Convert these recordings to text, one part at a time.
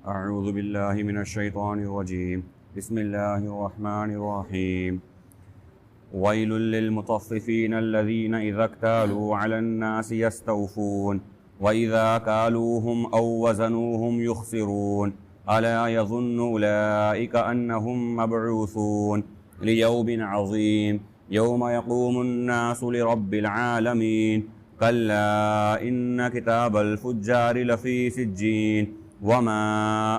اعوذ باللہ من الشیطان الرجیم بسم اللہ الرحمن الرحیم ویل للمطففین الذین اذا اکتالوا علی الناس یستوفون واذا کالوہم او وزنوہم یخسرون الا یظن اولئک انہم مبعوثون لیوم عظیم یوم یقوم الناس لرب العالمین کلا ان کتاب الفجار لفی سجین وما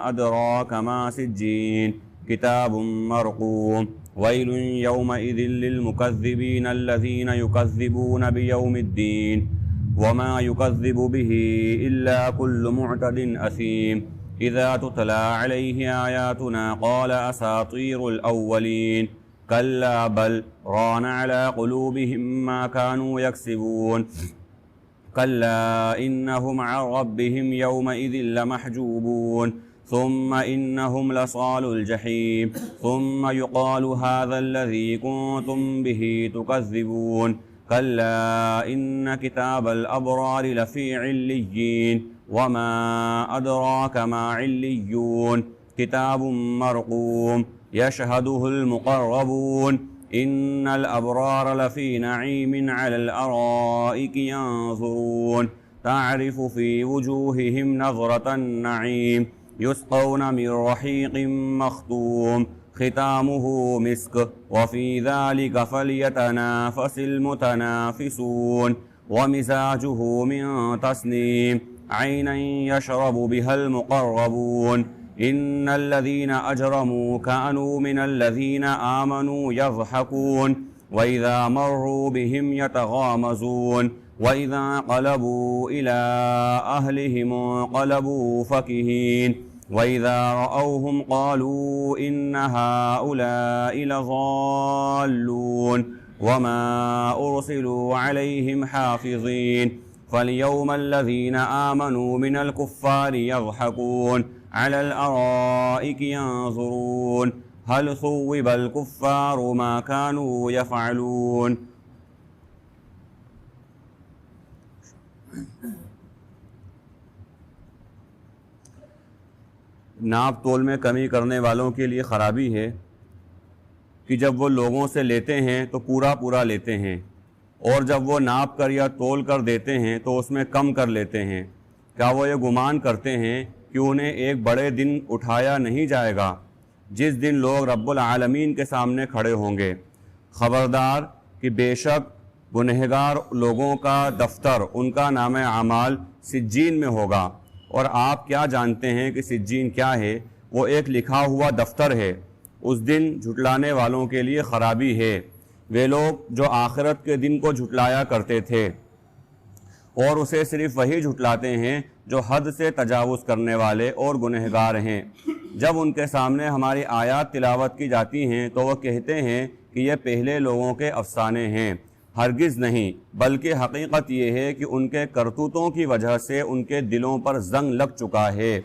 ادراک ما سجین کتاب مرقوم ویل یومئذ للمکذبین الذین یکذبون بیوم الدین وما یکذب به الا کل معتد اثیم اذا تتلی علیہ آیاتنا قال اساطیر الاولین کلا بل ران على قلوبهم ما كانوا يكسبون كلا إنهم عن ربهم يومئذ لمحجوبون ثم إنهم لصال الجحيم ثم يقال هذا الذي كنتم به تكذبون كلا إن كتاب الأبرار لفي عليين وما أدراك ما عليون كتاب مرقوم يشهده المقربون إن الأبرار لفي نعيم على الأرائك ينظرون تعرف في وجوههم نظرة النعيم يسقون من رحيق مختوم ختامه مسك وفي ذلك فليتنافس المتنافسون ومزاجه من تسنيم عينا يشرب بها المقربون إن الذين أجرموا كانوا من الذين آمنوا يضحكون وإذا مروا بهم يتغامزون وإذا قلبوا إلى أهلهم انقلبوا فكهين وإذا رأوهم قالوا إن هؤلاء لضالون وما أرسلوا عليهم حافظين فاليوم الذين آمنوا من الكفار يضحكون على الأرائك ينظرون هل ثوب الكفار ما كانوا يفعلون. ناپ تول میں کمی کرنے والوں کے لیے خرابی ہے کہ جب وہ لوگوں سے لیتے ہیں تو پورا پورا لیتے ہیں، اور جب وہ ناپ کر یا تول کر دیتے ہیں تو اس میں کم کر لیتے ہیں. کیا وہ یہ گمان کرتے ہیں کہ انہیں ایک بڑے دن اٹھایا نہیں جائے گا جس دن لوگ رب العالمین کے سامنے کھڑے ہوں گے؟ خبردار کہ بے شک گنہگار لوگوں کا دفتر، ان کا نام اعمال سجین میں ہوگا. اور آپ کیا جانتے ہیں کہ سجین کیا ہے؟ وہ ایک لکھا ہوا دفتر ہے. اس دن جھٹلانے والوں کے لیے خرابی ہے. وہ لوگ جو آخرت کے دن کو جھٹلایا کرتے تھے اور اسے صرف وہی جھٹلاتے ہیں جو حد سے تجاوز کرنے والے اور گنہگار ہیں. جب ان کے سامنے ہماری آیات تلاوت کی جاتی ہیں تو وہ کہتے ہیں کہ یہ پہلے لوگوں کے افسانے ہیں. ہرگز نہیں، بلکہ حقیقت یہ ہے کہ ان کے کرتوتوں کی وجہ سے ان کے دلوں پر زنگ لگ چکا ہے.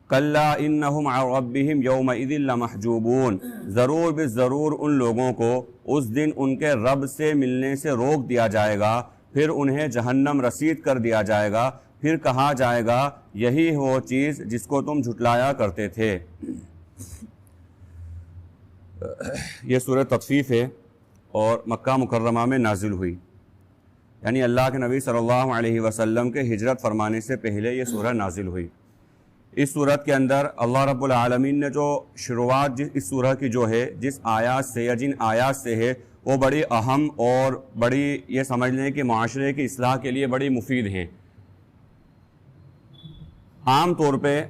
کلا انہم عن ربہم یومئذ لمحجوبون، ضرور بالضرور ان لوگوں کو اس دن ان کے رب سے ملنے سے روک دیا جائے گا، پھر انہیں جہنم رسید کر دیا جائے گا، پھر کہا جائے گا یہی وہ چیز جس کو تم جھٹلایا کرتے تھے. یہ سورہ تطفیف ہے اور مکہ مکرمہ میں نازل ہوئی، یعنی اللہ کے نبی صلی اللہ علیہ وسلم کے ہجرت فرمانے سے پہلے یہ سورہ نازل ہوئی. اس سورت کے اندر اللہ رب العالمین نے جو شروعات اس سورہ کی جو ہے جس آیات سے یا جن آیات سے ہے وہ بڑی اہم اور بڑی یہ سمجھ لیں کہ معاشرے کی اصلاح کے لیے بڑی مفید ہیں. عام طور پہ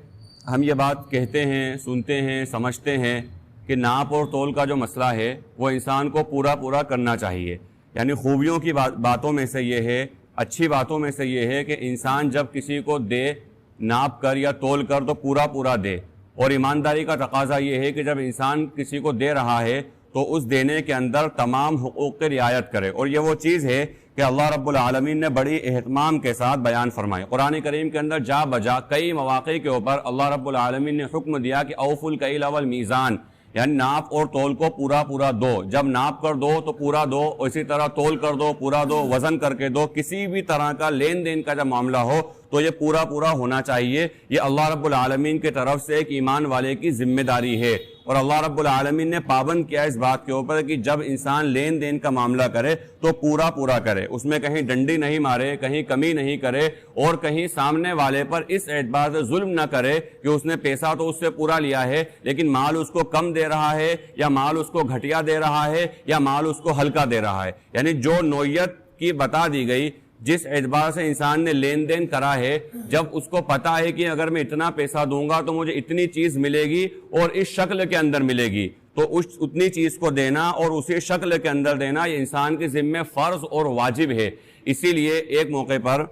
ہم یہ بات کہتے ہیں، سنتے ہیں، سمجھتے ہیں کہ ناپ اور تول کا جو مسئلہ ہے وہ انسان کو پورا پورا کرنا چاہیے. یعنی خوبیوں کی باتوں میں سے یہ ہے، اچھی باتوں میں سے یہ ہے کہ انسان جب کسی کو دے ناپ کر یا تول کر تو پورا پورا دے. اور ایمانداری کا تقاضا یہ ہے کہ جب انسان کسی کو دے رہا ہے تو اس دینے کے اندر تمام حقوق کی رعایت کرے. اور یہ وہ چیز ہے کہ اللہ رب العالمین نے بڑی اہتمام کے ساتھ بیان فرمائی. قرآن کریم کے اندر جا بجا کئی مواقع کے اوپر اللہ رب العالمین نے حکم دیا کہ اوفوا الکیل والمیزان، یعنی ناپ اور تول کو پورا پورا دو، جب ناپ کر دو تو پورا دو، اسی طرح تول کر دو پورا دو، وزن کر کے دو، کسی بھی طرح کا لین دین کا جب معاملہ ہو تو یہ پورا پورا ہونا چاہیے۔ یہ اللہ رب العالمین کی طرف سے ایک ایمان والے کی ذمہ داری ہے، اور اللہ رب العالمین نے پابند کیا اس بات کے اوپر کہ جب انسان لین دین کا معاملہ کرے تو پورا پورا کرے، اس میں کہیں ڈنڈی نہیں مارے، کہیں کمی نہیں کرے، اور کہیں سامنے والے پر اس اعتبار سے ظلم نہ کرے کہ اس نے پیسہ تو اس سے پورا لیا ہے لیکن مال اس کو کم دے رہا ہے، یا مال اس کو گھٹیا دے رہا ہے، یا مال اس کو ہلکا دے رہا ہے۔ یعنی جو نوعیت کی بتا دی گئی، جس اعتبار سے انسان نے لین دین کرا ہے، جب اس کو پتا ہے کہ اگر میں اتنا پیسہ دوں گا تو مجھے اتنی چیز ملے گی اور اس شکل کے اندر ملے گی، تو اتنی چیز کو دینا اور اسی شکل کے اندر دینا یہ انسان کے ذمہ فرض اور واجب ہے۔ اسی لیے ایک موقع پر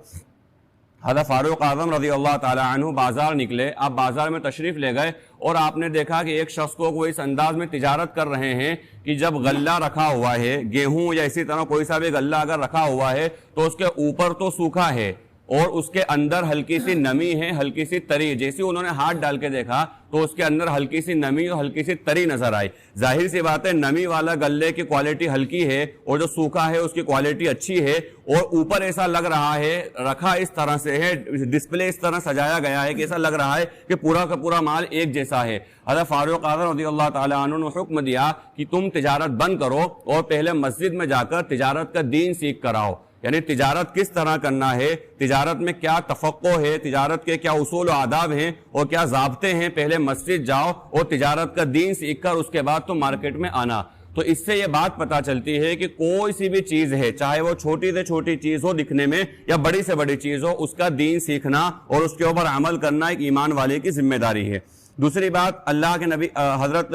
حضرت فاروق اعظم رضی اللہ تعالی عنہ بازار نکلے، آپ بازار میں تشریف لے گئے اور آپ نے دیکھا کہ ایک شخص کو وہ اس انداز میں تجارت کر رہے ہیں کہ جب غلہ رکھا ہوا ہے، گیہوں یا اسی طرح کوئی سا بھی غلہ اگر رکھا ہوا ہے تو اس کے اوپر تو سوکھا ہے اور اس کے اندر ہلکی سی نمی ہے، ہلکی سی تری، جیسے انہوں نے ہاتھ ڈال کے دیکھا تو اس کے اندر ہلکی سی نمی اور ہلکی سی تری نظر آئی۔ ظاہر سی بات ہے نمی والا غلے کی کوالٹی ہلکی ہے اور جو سوکھا ہے اس کی کوالٹی اچھی ہے، اور اوپر ایسا لگ رہا ہے، رکھا اس طرح سے ہے، ڈسپلے اس طرح سجایا گیا ہے کہ ایسا لگ رہا ہے کہ پورا کا پورا مال ایک جیسا ہے۔ حضرت فاروق اعظم رضی اللہ تعالی عنہ نے حکم دیا کہ تم تجارت بند کرو اور پہلے مسجد میں جا کر تجارت کا دین سیکھ کر آؤ، یعنی تجارت کس طرح کرنا ہے، تجارت میں کیا تفقہ ہے، تجارت کے کیا اصول و آداب ہیں اور کیا ضابطے ہیں، پہلے مسجد جاؤ اور تجارت کا دین سیکھ کر اس کے بعد تو مارکیٹ میں آنا۔ تو اس سے یہ بات پتا چلتی ہے کہ کوئی سی بھی چیز ہے، چاہے وہ چھوٹی سے چھوٹی چیز ہو دکھنے میں یا بڑی سے بڑی چیز ہو، اس کا دین سیکھنا اور اس کے اوپر عمل کرنا ایک ایمان والے کی ذمہ داری ہے۔ دوسری بات، اللہ کے نبی حضرت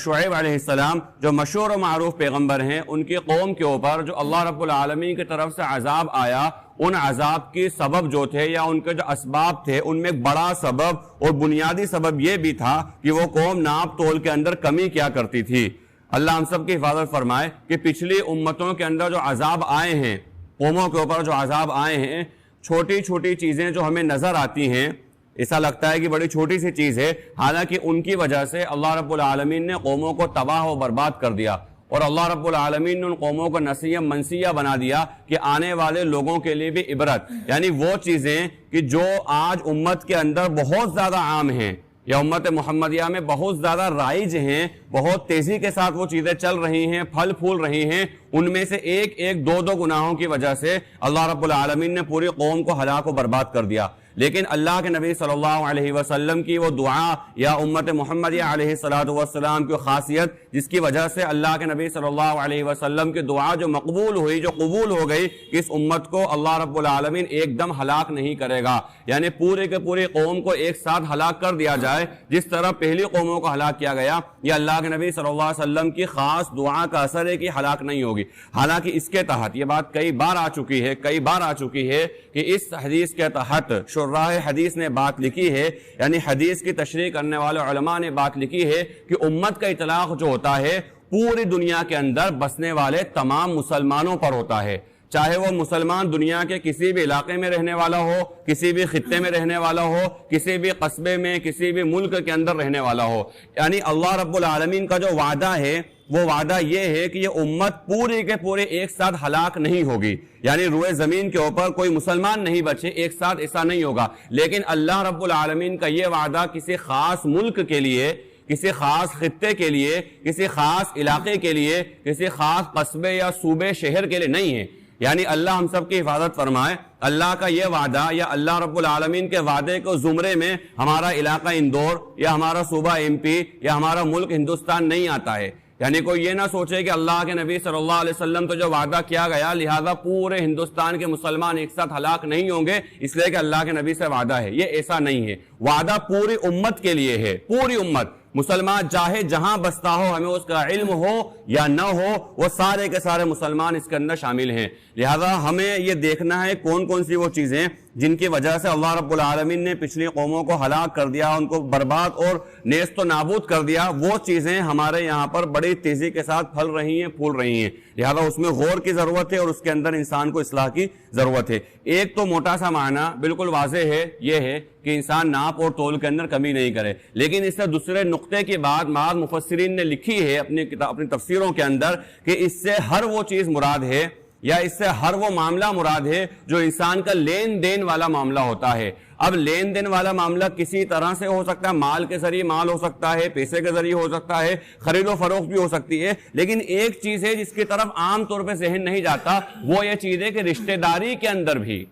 شعیب علیہ السلام جو مشہور و معروف پیغمبر ہیں، ان کی قوم کے اوپر جو اللہ رب العالمین کی طرف سے عذاب آیا، ان عذاب کی سبب جو تھے یا ان کے جو اسباب تھے، ان میں ایک بڑا سبب اور بنیادی سبب یہ بھی تھا کہ وہ قوم ناپ تول کے اندر کمی کیا کرتی تھی۔ اللہ ہم سب کی حفاظت فرمائے کہ پچھلی امتوں کے اندر جو عذاب آئے ہیں، قوموں کے اوپر جو عذاب آئے ہیں، چھوٹی چھوٹی چیزیں جو ہمیں نظر آتی ہیں، ایسا لگتا ہے کہ بڑی چھوٹی سی چیز ہے، حالانکہ ان کی وجہ سے اللہ رب العالمین نے قوموں کو تباہ و برباد کر دیا، اور اللہ رب العالمین نے ان قوموں کو نسیہ منسیہ بنا دیا کہ آنے والے لوگوں کے لیے بھی عبرت، یعنی وہ چیزیں کہ جو آج امت کے اندر بہت زیادہ عام ہیں یا امت محمدیہ میں بہت زیادہ رائج ہیں، بہت تیزی کے ساتھ وہ چیزیں چل رہی ہیں، پھل پھول رہی ہیں، ان میں سے ایک ایک دو دو گناہوں کی وجہ سے اللہ رب العالمین نے پوری قوم کو ہلاک و برباد کر دیا۔ لیکن اللہ کے نبی صلی اللہ علیہ وسلم کی وہ دعا یا امت محمدیہ علیہ السلام کی خاصیت جس کی وجہ سے اللہ کے نبی صلی اللہ علیہ وسلم کی دعا جو مقبول ہوئی، جو قبول ہو گئی کہ اس امت کو اللہ رب العالمین ایک دم ہلاک نہیں کرے گا، یعنی پورے کے پوری قوم کو ایک ساتھ ہلاک کر دیا جائے جس طرح پہلی قوموں کو ہلاک کیا گیا۔ یہ اللہ کے نبی صلی اللہ علیہ وسلم کی خاص دعا کا اثر ہے کہ ہلاک نہیں ہوگی۔ حالانکہ اس کے تحت یہ بات کئی بار آ چکی ہے کہ اس حدیث کے تحت شراح حدیث نے بات لکھی ہے، یعنی حدیث کی تشریح کرنے والے علماء نے بات لکھی ہے کہ امت کا اطلاق جو ہوتا ہے پوری دنیا کے اندر بسنے والے تمام مسلمانوں پر ہوتا ہے، چاہے وہ مسلمان دنیا کے کسی بھی علاقے میں رہنے والا ہو، کسی بھی خطے میں رہنے والا ہو، کسی بھی قصبے میں، کسی بھی ملک کے اندر رہنے والا ہو۔ یعنی اللہ رب العالمین کا جو وعدہ ہے وہ وعدہ یہ ہے کہ یہ امت پوری کے پورے ایک ساتھ ہلاک نہیں ہوگی، یعنی روئے زمین کے اوپر کوئی مسلمان نہیں بچے ایک ساتھ، ایسا نہیں ہوگا۔ لیکن اللہ رب العالمین کا یہ وعدہ کسی خاص ملک کے لیے، کسی خاص خطے کے لیے، کسی خاص علاقے کے لیے، کسی خاص قصبے یا صوبے شہر کے لیے نہیں ہے۔ یعنی اللہ ہم سب کی حفاظت فرمائے، اللہ کا یہ وعدہ یا اللہ رب العالمین کے وعدے کو زمرے میں ہمارا علاقہ اندور یا ہمارا صوبہ MP یا ہمارا ملک ہندوستان نہیں آتا ہے۔ یعنی کوئی یہ نہ سوچے کہ اللہ کے نبی صلی اللہ علیہ وسلم تو جو وعدہ کیا گیا لہذا پورے ہندوستان کے مسلمان ایک ساتھ ہلاک نہیں ہوں گے اس لیے کہ اللہ کے نبی سے وعدہ ہے، یہ ایسا نہیں ہے۔ وعدہ پوری امت کے لیے ہے، پوری امت، مسلمان چاہے جہاں بستا ہو، ہمیں اس کا علم ہو یا نہ ہو، وہ سارے کے سارے مسلمان اس کے اندر شامل ہیں۔ لہذا ہمیں یہ دیکھنا ہے کون کون سی وہ چیزیں جن کی وجہ سے اللہ رب العالمین نے پچھلی قوموں کو ہلاک کر دیا، ان کو برباد اور نیست و نابود کر دیا، وہ چیزیں ہمارے یہاں پر بڑی تیزی کے ساتھ پھل رہی ہیں، پھول رہی ہیں، لہذا اس میں غور کی ضرورت ہے اور اس کے اندر انسان کو اصلاح کی ضرورت ہے۔ ایک تو موٹا سا معنی بالکل واضح ہے، یہ ہے کہ انسان ناپ اور تول کے اندر کمی نہیں کرے، لیکن اس سے دوسرے نقطے کی بات بعض مفسرین نے لکھی ہے اپنی تفسیروں کے اندر کہ اس سے ہر وہ چیز مراد ہے یا اس سے ہر وہ معاملہ مراد ہے جو انسان کا لین دین والا معاملہ ہوتا ہے۔ اب لین دین والا معاملہ کسی طرح سے ہو سکتا ہے، مال کے ذریعے مال ہو سکتا ہے، پیسے کے ذریعے ہو سکتا ہے، خرید و فروخت بھی ہو سکتی ہے، لیکن ایک چیز ہے جس کی طرف عام طور پہ ذہن نہیں جاتا، وہ یہ چیز ہے کہ رشتہ داری کے اندر بھی،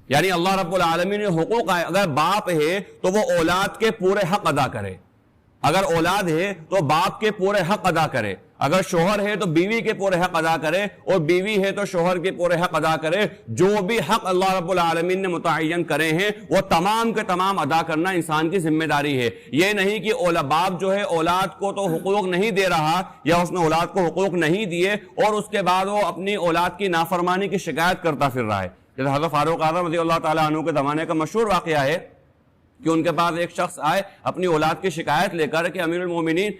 یعنی اللہ رب العالمین نے حقوق، اگر باپ ہے تو وہ اولاد کے پورے حق ادا کرے، اگر اولاد ہے تو باپ کے پورے حق ادا کرے، اگر شوہر ہے تو بیوی کے پورے حق ادا کرے، اور بیوی ہے تو شوہر کے پورے حق ادا کرے۔ جو بھی حق اللہ رب العالمین نے متعین کرے ہیں وہ تمام کے تمام ادا کرنا انسان کی ذمہ داری ہے۔ یہ نہیں کہ باپ جو ہے اولاد کو تو حقوق نہیں دے رہا یا اس نے اولاد کو حقوق نہیں دیے اور اس کے بعد وہ اپنی اولاد کی نافرمانی کی شکایت کرتا پھر رہا ہے۔ جیسے حضرت فاروق اعظم رضی اللہ تعالیٰ عنہ کے زمانے کا مشہور واقعہ ہے کہ ان کے پاس ایک شخص آئے اپنی اولاد کی شکایت لے کر کہ امیر المومنین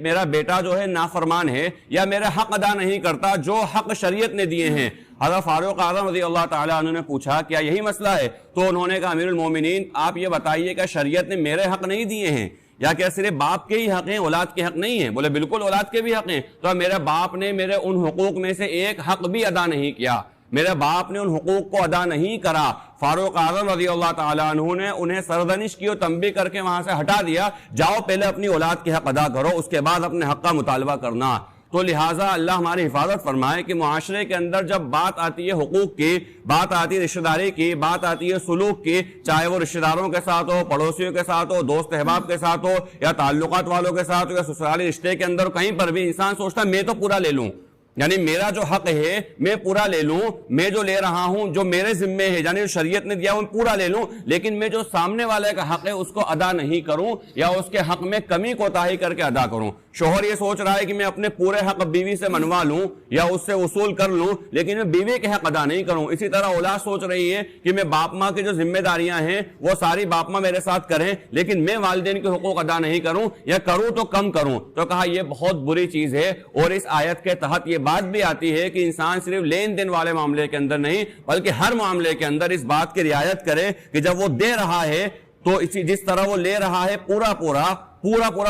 میرا بیٹا جو ہے نافرمان ہے یا میرا حق ادا نہیں کرتا جو حق شریعت نے دیے ہیں۔ حضرت فاروق اعظم رضی اللہ تعالیٰ عنہ نے پوچھا کیا یہی مسئلہ ہے؟ تو انہوں نے کہا امیر المومنین آپ یہ بتائیے کہ شریعت نے میرے حق نہیں دیے ہیں یا کیا صرف باپ کے ہی حق ہیں، اولاد کے حق نہیں ہیں؟ بولے بالکل اولاد کے بھی حق ہیں۔ تو میرے باپ نے میرے ان حقوق میں سے ایک حق بھی ادا نہیں کیا، میرے باپ نے ان حقوق کو ادا نہیں کرا۔ فاروق اعظم رضی اللہ تعالیٰ عنہ نے انہیں سرزنش کی اور تنبیہ کر کے وہاں سے ہٹا دیا، جاؤ پہلے اپنی اولاد کے حق ادا کرو، اس کے بعد اپنے حق کا مطالبہ کرنا۔ تو لہٰذا اللہ ہماری حفاظت فرمائے کہ معاشرے کے اندر جب بات آتی ہے حقوق کی، بات آتی ہے رشتہ داری کی، بات آتی ہے سلوک کی، چاہے وہ رشتہ داروں کے ساتھ ہو، پڑوسیوں کے ساتھ ہو، دوست احباب کے ساتھ ہو، یا تعلقات والوں کے ساتھ ہو، یا سسرالی رشتے کے اندر، کہیں پر بھی انسان سوچتا ہے میں تو پورا لے لوں، یعنی میرا جو حق ہے میں پورا لے لوں، میں جو لے رہا ہوں جو میرے ذمے ہے یعنی جو شریعت نے دیا وہ پورا لے لوں، لیکن میں جو سامنے والے کا حق ہے اس کو ادا نہیں کروں یا اس کے حق میں کمی کوتاہی کر کے ادا کروں۔ شوہر یہ سوچ رہا ہے کہ میں اپنے پورے حق بیوی سے منوا لوں یا اس سے وصول کر لوں، لیکن میں بیوی کے حق ادا نہیں کروں۔ اسی طرح اولاد سوچ رہی ہے کہ میں باپ ماں کی جو ذمہ داریاں ہیں وہ ساری باپ ماں میرے ساتھ کریں، لیکن میں والدین کے حقوق ادا نہیں کروں یا کروں تو کم کروں۔ تو کہا یہ بہت بری چیز ہے، اور اس آیت کے تحت یہ بات بھی آتی ہے کہ انسان صرف لین دین والے معاملے کے اندر نہیں بلکہ ہر معاملے کے اندر اس بات کی رعایت کرے کہ جب وہ دے رہا ہے تو جس طرح وہ لے رہا ہے پورا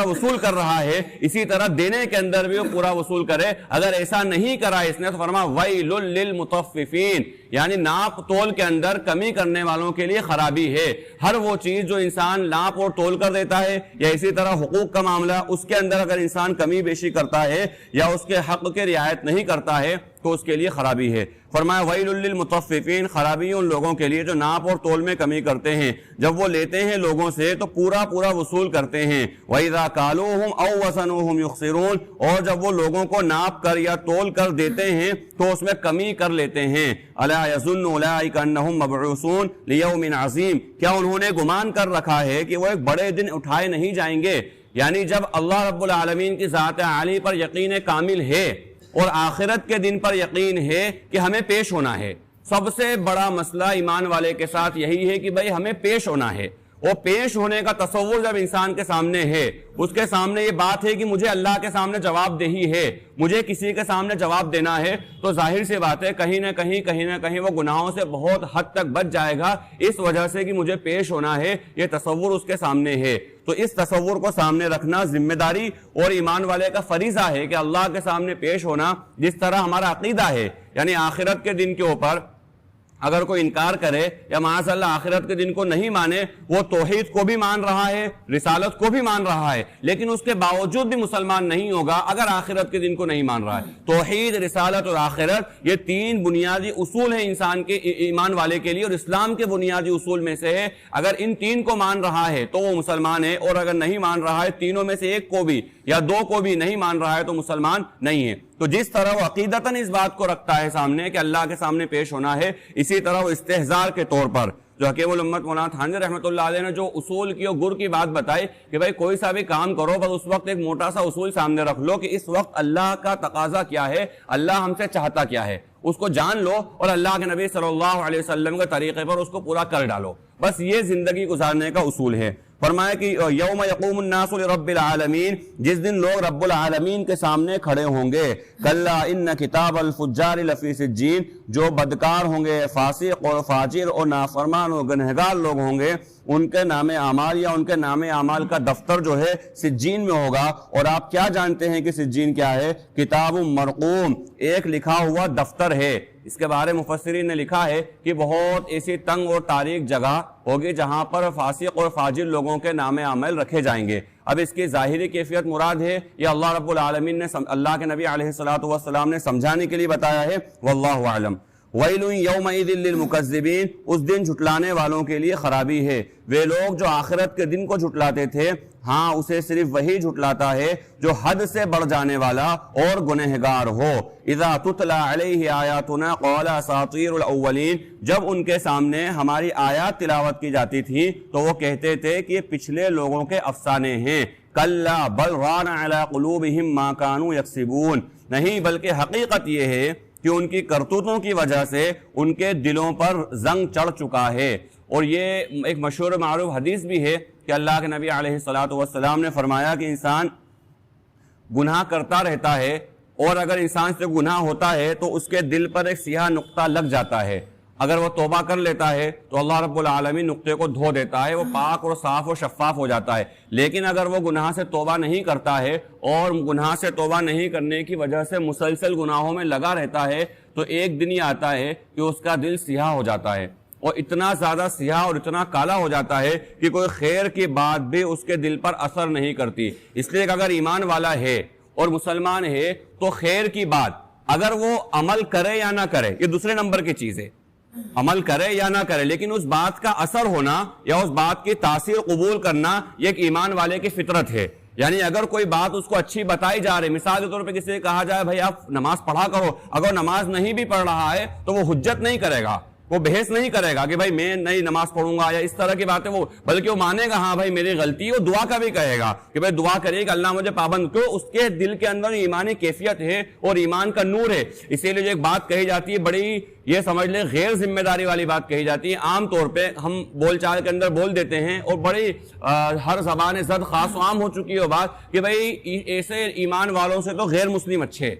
وصول کر رہا ہے، اسی طرح دینے کے اندر بھی وہ پورا وصول کرے۔ اگر ایسا نہیں کرا اس نے تو فرمایا ویل للمطففین، یعنی ناپ تول کے اندر کمی کرنے والوں کے لیے خرابی ہے۔ ہر وہ چیز جو انسان ناپ اور تول کر دیتا ہے یا اسی طرح حقوق کا معاملہ اس کے اندر اگر انسان کمی بیشی کرتا ہے یا اس کے حق کی رعایت نہیں کرتا ہے تو اس کے لیے خرابی ہے۔ فرمایا ویل للمطففین، خرابی ان لوگوں کے لیے جو ناپ اور تول میں کمی کرتے ہیں، جب وہ لیتے ہیں لوگوں سے تو پورا وصول کرتے ہیں۔ وَإِذَا كَالُوهُمْ أَوْ وَزَنُوهُمْ يُخْسِرُونَ، اور جب وہ لوگوں کو ناپ کر یا تول کر دیتے ہیں تو اس میں کمی کر لیتے ہیں۔ أَلَا يَظُنُّ أُولَٰئِكَ أَنَّهُمْ مَبْعُوثُونَ لِيَوْمٍ عَظِيمٍ، کیا انہوں نے گمان کر رکھا ہے کہ وہ ایک بڑے دن اٹھائے نہیں جائیں گے؟ یعنی جب اللہ رب العالمین کی ذات عالی پر یقین کامل ہے اور آخرت کے دن پر یقین ہے کہ ہمیں پیش ہونا ہے، سب سے بڑا مسئلہ ایمان والے کے ساتھ یہی ہے کہ بھئی ہمیں پیش ہونا ہے، وہ پیش ہونے کا تصور جب انسان کے سامنے ہے، اس کے سامنے یہ بات ہے کہ مجھے اللہ کے سامنے جواب دہی ہے، مجھے کسی کے سامنے جواب دینا ہے، تو ظاہر سی بات ہے کہیں نہ کہیں وہ گناہوں سے بہت حد تک بچ جائے گا، اس وجہ سے کہ مجھے پیش ہونا ہے، یہ تصور اس کے سامنے ہے۔ تو اس تصور کو سامنے رکھنا ذمہ داری اور ایمان والے کا فریضہ ہے کہ اللہ کے سامنے پیش ہونا، جس طرح ہمارا عقیدہ ہے، یعنی آخرت کے دن کے اوپر اگر کوئی انکار کرے یا معاذ اللہ آخرت کے دن کو نہیں مانے، وہ توحید کو بھی مان رہا ہے، رسالت کو بھی مان رہا ہے، لیکن اس کے باوجود بھی مسلمان نہیں ہوگا اگر آخرت کے دن کو نہیں مان رہا ہے۔ توحید، رسالت اور آخرت یہ تین بنیادی اصول ہیں انسان کے ایمان والے کے لیے، اور اسلام کے بنیادی اصول میں سے ہے۔ اگر ان تین کو مان رہا ہے تو وہ مسلمان ہے، اور اگر نہیں مان رہا ہے، تینوں میں سے ایک کو بھی یا دو کو بھی نہیں مان رہا ہے تو مسلمان نہیں ہے۔ تو جس طرح وہ عقیدتاً اس بات کو رکھتا ہے سامنے کہ اللہ کے سامنے پیش ہونا ہے، اسی طرح وہ استحزار کے طور پر جو حکیم الامت مولانا تھانوی رحمۃ اللہ علیہ نے جو اصول کی اور گر کی بات بتائی کہ بھائی کوئی سا بھی کام کرو بس اس وقت ایک موٹا سا اصول سامنے رکھ لو کہ اس وقت اللہ کا تقاضا کیا ہے، اللہ ہم سے چاہتا کیا ہے، اس کو جان لو اور اللہ کے نبی صلی اللہ علیہ وسلم کے طریقے پر اس کو پورا کر ڈالو، بس یہ زندگی گزارنے کا اصول ہے۔ فرمایا کہ یوم یقوم الناس لرب العالمین، جس دن لوگ رب العالمین کے سامنے کھڑے ہوں گے، کلا ان کتاب الفجار لفی سجین، جو بدکار ہوں گے، فاسق اور فاجر اور نافرمان اور گنہگار لوگ ہوں گے، ان کے نام اعمال یا ان کے نام اعمال کا دفتر جو ہے سجین میں ہوگا۔ اور آپ کیا جانتے ہیں کہ سجین کیا ہے؟ کتاب مرقوم، ایک لکھا ہوا دفتر ہے۔ اس کے بارے مفسرین نے لکھا ہے کہ بہت ایسی تنگ اور تاریک جگہ ہوگی جہاں پر فاسق اور فاجر لوگوں کے نام اعمال رکھے جائیں گے۔ اب اس کی ظاہری کیفیت مراد ہے یہ اللہ رب العالمین نے اللہ کے نبی علیہ الصلوۃ نے سمجھانے کے لیے بتایا ہے، واللہ اعلم۔ وَيْلٌ يَوْمَئِذٍ لِّلْمُكَذِّبِينَ، اس دن جھٹلانے والوں کے لیے خرابی ہے۔ وہ لوگ جو آخرت کے دن کو جھٹلاتے تھے، ہاں اسے صرف وہی جھٹلاتا ہے جو حد سے بڑھ جانے والا اور گنہگار ہو۔ اذا تتلى علیہ آیاتنا قال اساطیر الاولین، جب ان کے سامنے ہماری آیات تلاوت کی جاتی تھی تو وہ کہتے تھے کہ یہ پچھلے لوگوں کے افسانے ہیں۔ کلا بل ران علی قلوبہم ما كانوا یکسبون، نہیں بلکہ حقیقت یہ ہے کہ ان کی کرتوتوں کی وجہ سے ان کے دلوں پر زنگ چڑھ چکا ہے۔ اور یہ ایک مشہور معروف حدیث بھی ہے کہ اللہ کے نبی علیہ الصلوۃ نے فرمایا کہ انسان گناہ کرتا رہتا ہے اور اگر انسان سے گناہ ہوتا ہے تو اس کے دل پر ایک سیاہ نقطہ لگ جاتا ہے، اگر وہ توبہ کر لیتا ہے تو اللہ رب العالمین نقطے کو دھو دیتا ہے، وہ پاک اور صاف اور شفاف ہو جاتا ہے۔ لیکن اگر وہ گناہ سے توبہ نہیں کرتا ہے اور گناہ سے توبہ نہیں کرنے کی وجہ سے مسلسل گناہوں میں لگا رہتا ہے تو ایک دن یہ آتا ہے کہ اس کا دل سیاہ ہو جاتا ہے، اور اتنا زیادہ سیاہ اور اتنا کالا ہو جاتا ہے کہ کوئی خیر کی بات بھی اس کے دل پر اثر نہیں کرتی۔ اس لیے کہ اگر ایمان والا ہے اور مسلمان ہے تو خیر کی بات اگر وہ عمل کرے یا نہ کرے یہ دوسرے نمبر کی چیز ہے، عمل کرے یا نہ کرے، لیکن اس بات کا اثر ہونا یا اس بات کی تاثیر قبول کرنا یہ ایک ایمان والے کی فطرت ہے۔ یعنی اگر کوئی بات اس کو اچھی بتائی جا رہی، مثال کے طور پہ کسی سے کہا جائے بھائی آپ نماز پڑھا کرو، اگر نماز نہیں بھی پڑھ رہا ہے تو وہ حجت نہیں کرے گا، وہ بحث نہیں کرے گا کہ بھائی میں نہیں نماز پڑھوں گا یا اس طرح کی باتیں، وہ بلکہ وہ مانے گا ہاں بھائی میری غلطی، وہ دعا کا بھی کہے گا کہ بھائی دعا کریے کہ اللہ مجھے پابند، کیوں اس کے دل کے اندر ایمانی کیفیت ہے اور ایمان کا نور ہے۔ اسی لیے جو ایک بات کہی جاتی ہے بڑی یہ سمجھ لیں غیر ذمہ داری والی بات کہی جاتی ہے، عام طور پہ ہم بول چال کے اندر بول دیتے ہیں اور بڑی ہر زبان زد خاص و عام ہو چکی ہے بات کہ بھائی ایسے ایمان والوں سے تو غیر مسلم اچھے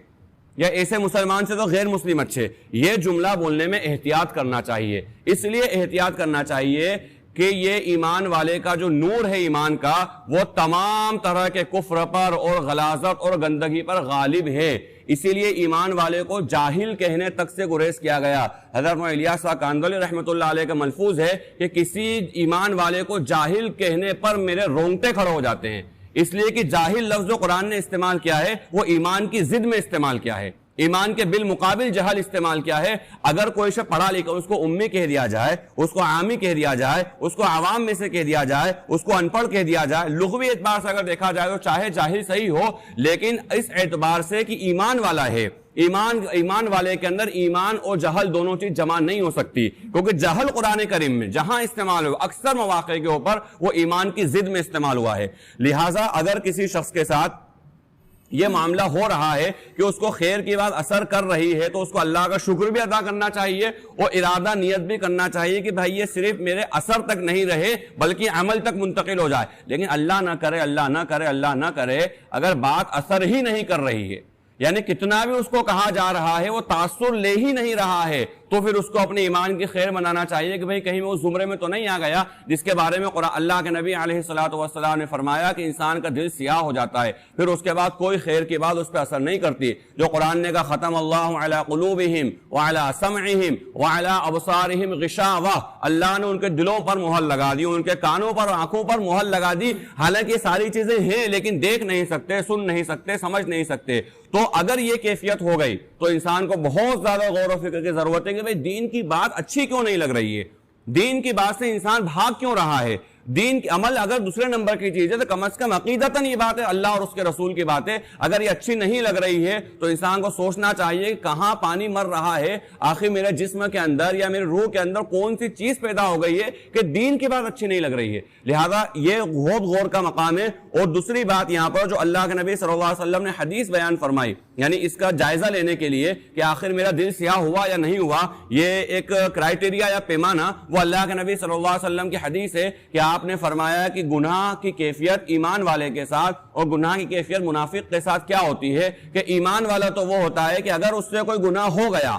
یا ایسے مسلمان سے تو غیر مسلم اچھے۔ یہ جملہ بولنے میں احتیاط کرنا چاہیے، اس لیے احتیاط کرنا چاہیے کہ یہ ایمان والے کا جو نور ہے ایمان کا وہ تمام طرح کے کفر پر اور غلاظت اور گندگی پر غالب ہے۔ اسی لیے ایمان والے کو جاہل کہنے تک سے گریز کیا گیا۔ حضرت الیاس کاندولی رحمۃ اللہ علیہ کا ملفوظ ہے کہ کسی ایمان والے کو جاہل کہنے پر میرے رونگٹے کھڑے ہو جاتے ہیں، اس لیے کہ جاہل لفظ جو قرآن نے استعمال کیا ہے وہ ایمان کی ضد میں استعمال کیا ہے، ایمان کے بالمقابل جہل استعمال کیا ہے۔ اگر کوئی سے پڑھا لکھا اس کو امی کہہ دیا جائے، اس کو عامی کہہ دیا جائے، اس کو عوام میں سے کہہ دیا جائے، اس کو ان پڑھ کہہ دیا جائے، لغوی اعتبار سے اگر دیکھا جائے تو چاہے جاہل صحیح ہو، لیکن اس اعتبار سے کہ ایمان والا ہے، ایمان والے کے اندر ایمان اور جہل دونوں چیز جمع نہیں ہو سکتی، کیونکہ جہل قرآن کریم میں جہاں استعمال ہوا اکثر مواقع کے اوپر وہ ایمان کی ضد میں استعمال ہوا ہے۔ لہٰذا اگر کسی شخص کے ساتھ یہ معاملہ ہو رہا ہے کہ اس کو خیر کی بات اثر کر رہی ہے تو اس کو اللہ کا شکر بھی ادا کرنا چاہیے اور ارادہ نیت بھی کرنا چاہیے کہ بھائی یہ صرف میرے اثر تک نہیں رہے بلکہ عمل تک منتقل ہو جائے۔ لیکن اللہ نہ کرے، اللہ نہ کرے، اللہ نہ کرے، اگر بات اثر ہی نہیں کر رہی ہے، یعنی کتنا بھی اس کو کہا جا رہا ہے وہ تاثر لے ہی نہیں رہا ہے، تو پھر اس کو اپنے ایمان کی خیر منانا چاہیے کہ بھئی کہیں وہ زمرے میں تو نہیں آ گیا جس کے بارے میں قرآن اللہ کے نبی علیہ الصلوۃ نے فرمایا کہ انسان کا دل سیاہ ہو جاتا ہے، پھر اس کے بعد کوئی خیر کی بات اس پہ اثر نہیں کرتی۔ جو قرآن نے کہا ختم اللہ علی قلوبہم وعلی سمعہم وعلی ابصارہم غشاوہ، اللہ نے ان کے دلوں پر مہر لگا دی، ان کے کانوں پر آنکھوں پر مہر لگا دی، حالانکہ یہ ساری چیزیں ہیں لیکن دیکھ نہیں سکتے، سن نہیں سکتے، سمجھ نہیں سکتے۔ تو اگر یہ کیفیت ہو گئی تو انسان کو بہت زیادہ غور و فکر کی ضرورت ہے کہ بھئی دین کی بات اچھی کیوں نہیں لگ رہی ہے، دین کی بات سے انسان بھاگ کیوں رہا ہے۔ دین کی عمل اگر دوسرے نمبر کی چیز ہے تو کم از کم عقیدتاً یہ بات ہے، اللہ اور اس کے رسول کی بات ہے، اگر یہ اچھی نہیں لگ رہی ہے تو انسان کو سوچنا چاہیے کہ کہاں پانی مر رہا ہے، آخر میرے جسم کے اندر یا میرے روح کے اندر کون سی چیز پیدا ہو گئی ہے کہ دین کی بات اچھی نہیں لگ رہی ہے۔ لہذا یہ بہت غور کا مقام ہے۔ اور دوسری بات یہاں پر جو اللہ کے نبی صلی اللہ علیہ وسلم نے حدیث بیان فرمائی، یعنی اس کا جائزہ لینے کے لیے کہ آخر میرا دل سیاہ ہوا یا نہیں ہوا، یہ ایک کرائٹیریا یا پیمانہ، وہ اللہ کے نبی صلی اللہ علیہ وسلم کی حدیث ہے کہ آپ نے فرمایا کہ گناہ کی کیفیت ایمان والے کے ساتھ اور گناہ کی کیفیت منافق کے ساتھ کیا ہوتی ہے کہ ایمان والا تو وہ ہوتا ہے کہ اگر اس سے کوئی گناہ ہو گیا،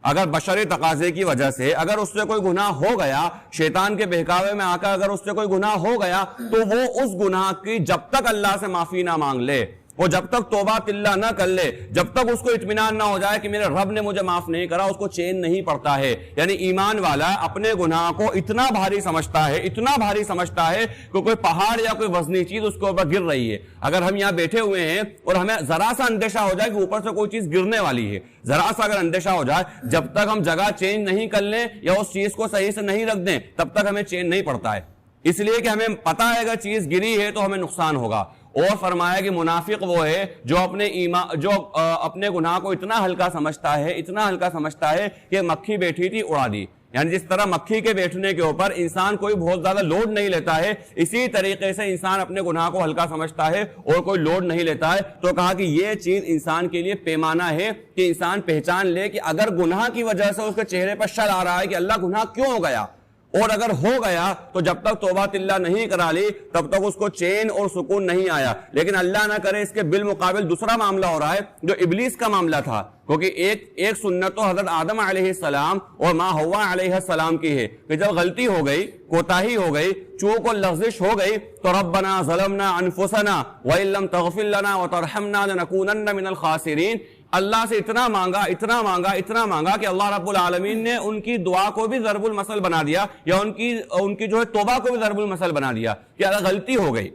اگر بشری تقاضے کی وجہ سے اگر اس سے کوئی گناہ ہو گیا، شیطان کے بہکاوے میں آ کر اگر اس سے کوئی گناہ ہو گیا تو وہ اس گناہ کی جب تک اللہ سے معافی نہ مانگ لے، وہ جب تک توبہ اللہ نہ کر لے، جب تک اس کو اطمینان نہ ہو جائے کہ میرے رب نے مجھے معاف نہیں کرا، اس کو چین نہیں پڑتا ہے۔ یعنی ایمان والا اپنے گناہ کو اتنا بھاری سمجھتا ہے، اتنا بھاری سمجھتا ہے کہ کوئی پہاڑ یا کوئی وزنی چیز اس کے اوپر گر رہی ہے۔ اگر ہم یہاں بیٹھے ہوئے ہیں اور ہمیں ذرا سا اندیشہ ہو جائے کہ اوپر سے کوئی چیز گرنے والی ہے، ذرا سا اگر اندیشہ ہو جائے، جب تک ہم جگہ چینج نہیں کر لیں یا اس چیز کو صحیح سے نہیں رکھ دیں تب تک ہمیں چین نہیں پڑتا ہے، اس لیے کہ ہمیں پتا ہے اگر چیز گری ہے تو ہمیں نقصان ہوگا۔ اور فرمایا کہ منافق وہ ہے جو اپنے گناہ کو اتنا ہلکا سمجھتا ہے، اتنا ہلکا سمجھتا ہے کہ مکھی بیٹھی تھی اڑا دی۔ یعنی جس طرح مکھی کے بیٹھنے کے اوپر انسان کوئی بہت زیادہ لوڈ نہیں لیتا ہے، اسی طریقے سے انسان اپنے گناہ کو ہلکا سمجھتا ہے اور کوئی لوڈ نہیں لیتا ہے۔ تو کہا کہ یہ چیز انسان کے لیے پیمانہ ہے کہ انسان پہچان لے کہ اگر گناہ کی وجہ سے اس کے چہرے پر شر آ رہا ہے کہ اللہ گناہ کیوں ہو گیا، اور اگر ہو گیا تو جب تک توبہ اللہ نہیں کرا لی تب تک اس کو چین اور سکون نہیں آیا۔ لیکن اللہ نہ کرے اس کے بالمقابل دوسرا معاملہ ہو رہا ہے جو ابلیس کا معاملہ تھا، کیونکہ ایک سنت تو حضرت آدم علیہ السلام اور ماں حوا علیہ السلام کی ہے کہ جب غلطی ہو گئی، کوتاہی ہو گئی، چوک اور لغزش ہو گئی تو ربنا ظلمنا انفسنا وان لم تغفر لنا وترحمنا لنکونن من الخاسرین، اللہ سے اتنا مانگا کہ اللہ رب العالمین نے ان کی دعا کو بھی ضرب المثل بنا دیا، یا ان کی جو ہے توبہ کو بھی ضرب المثل بنا دیا کہ اگر غلطی ہو گئی،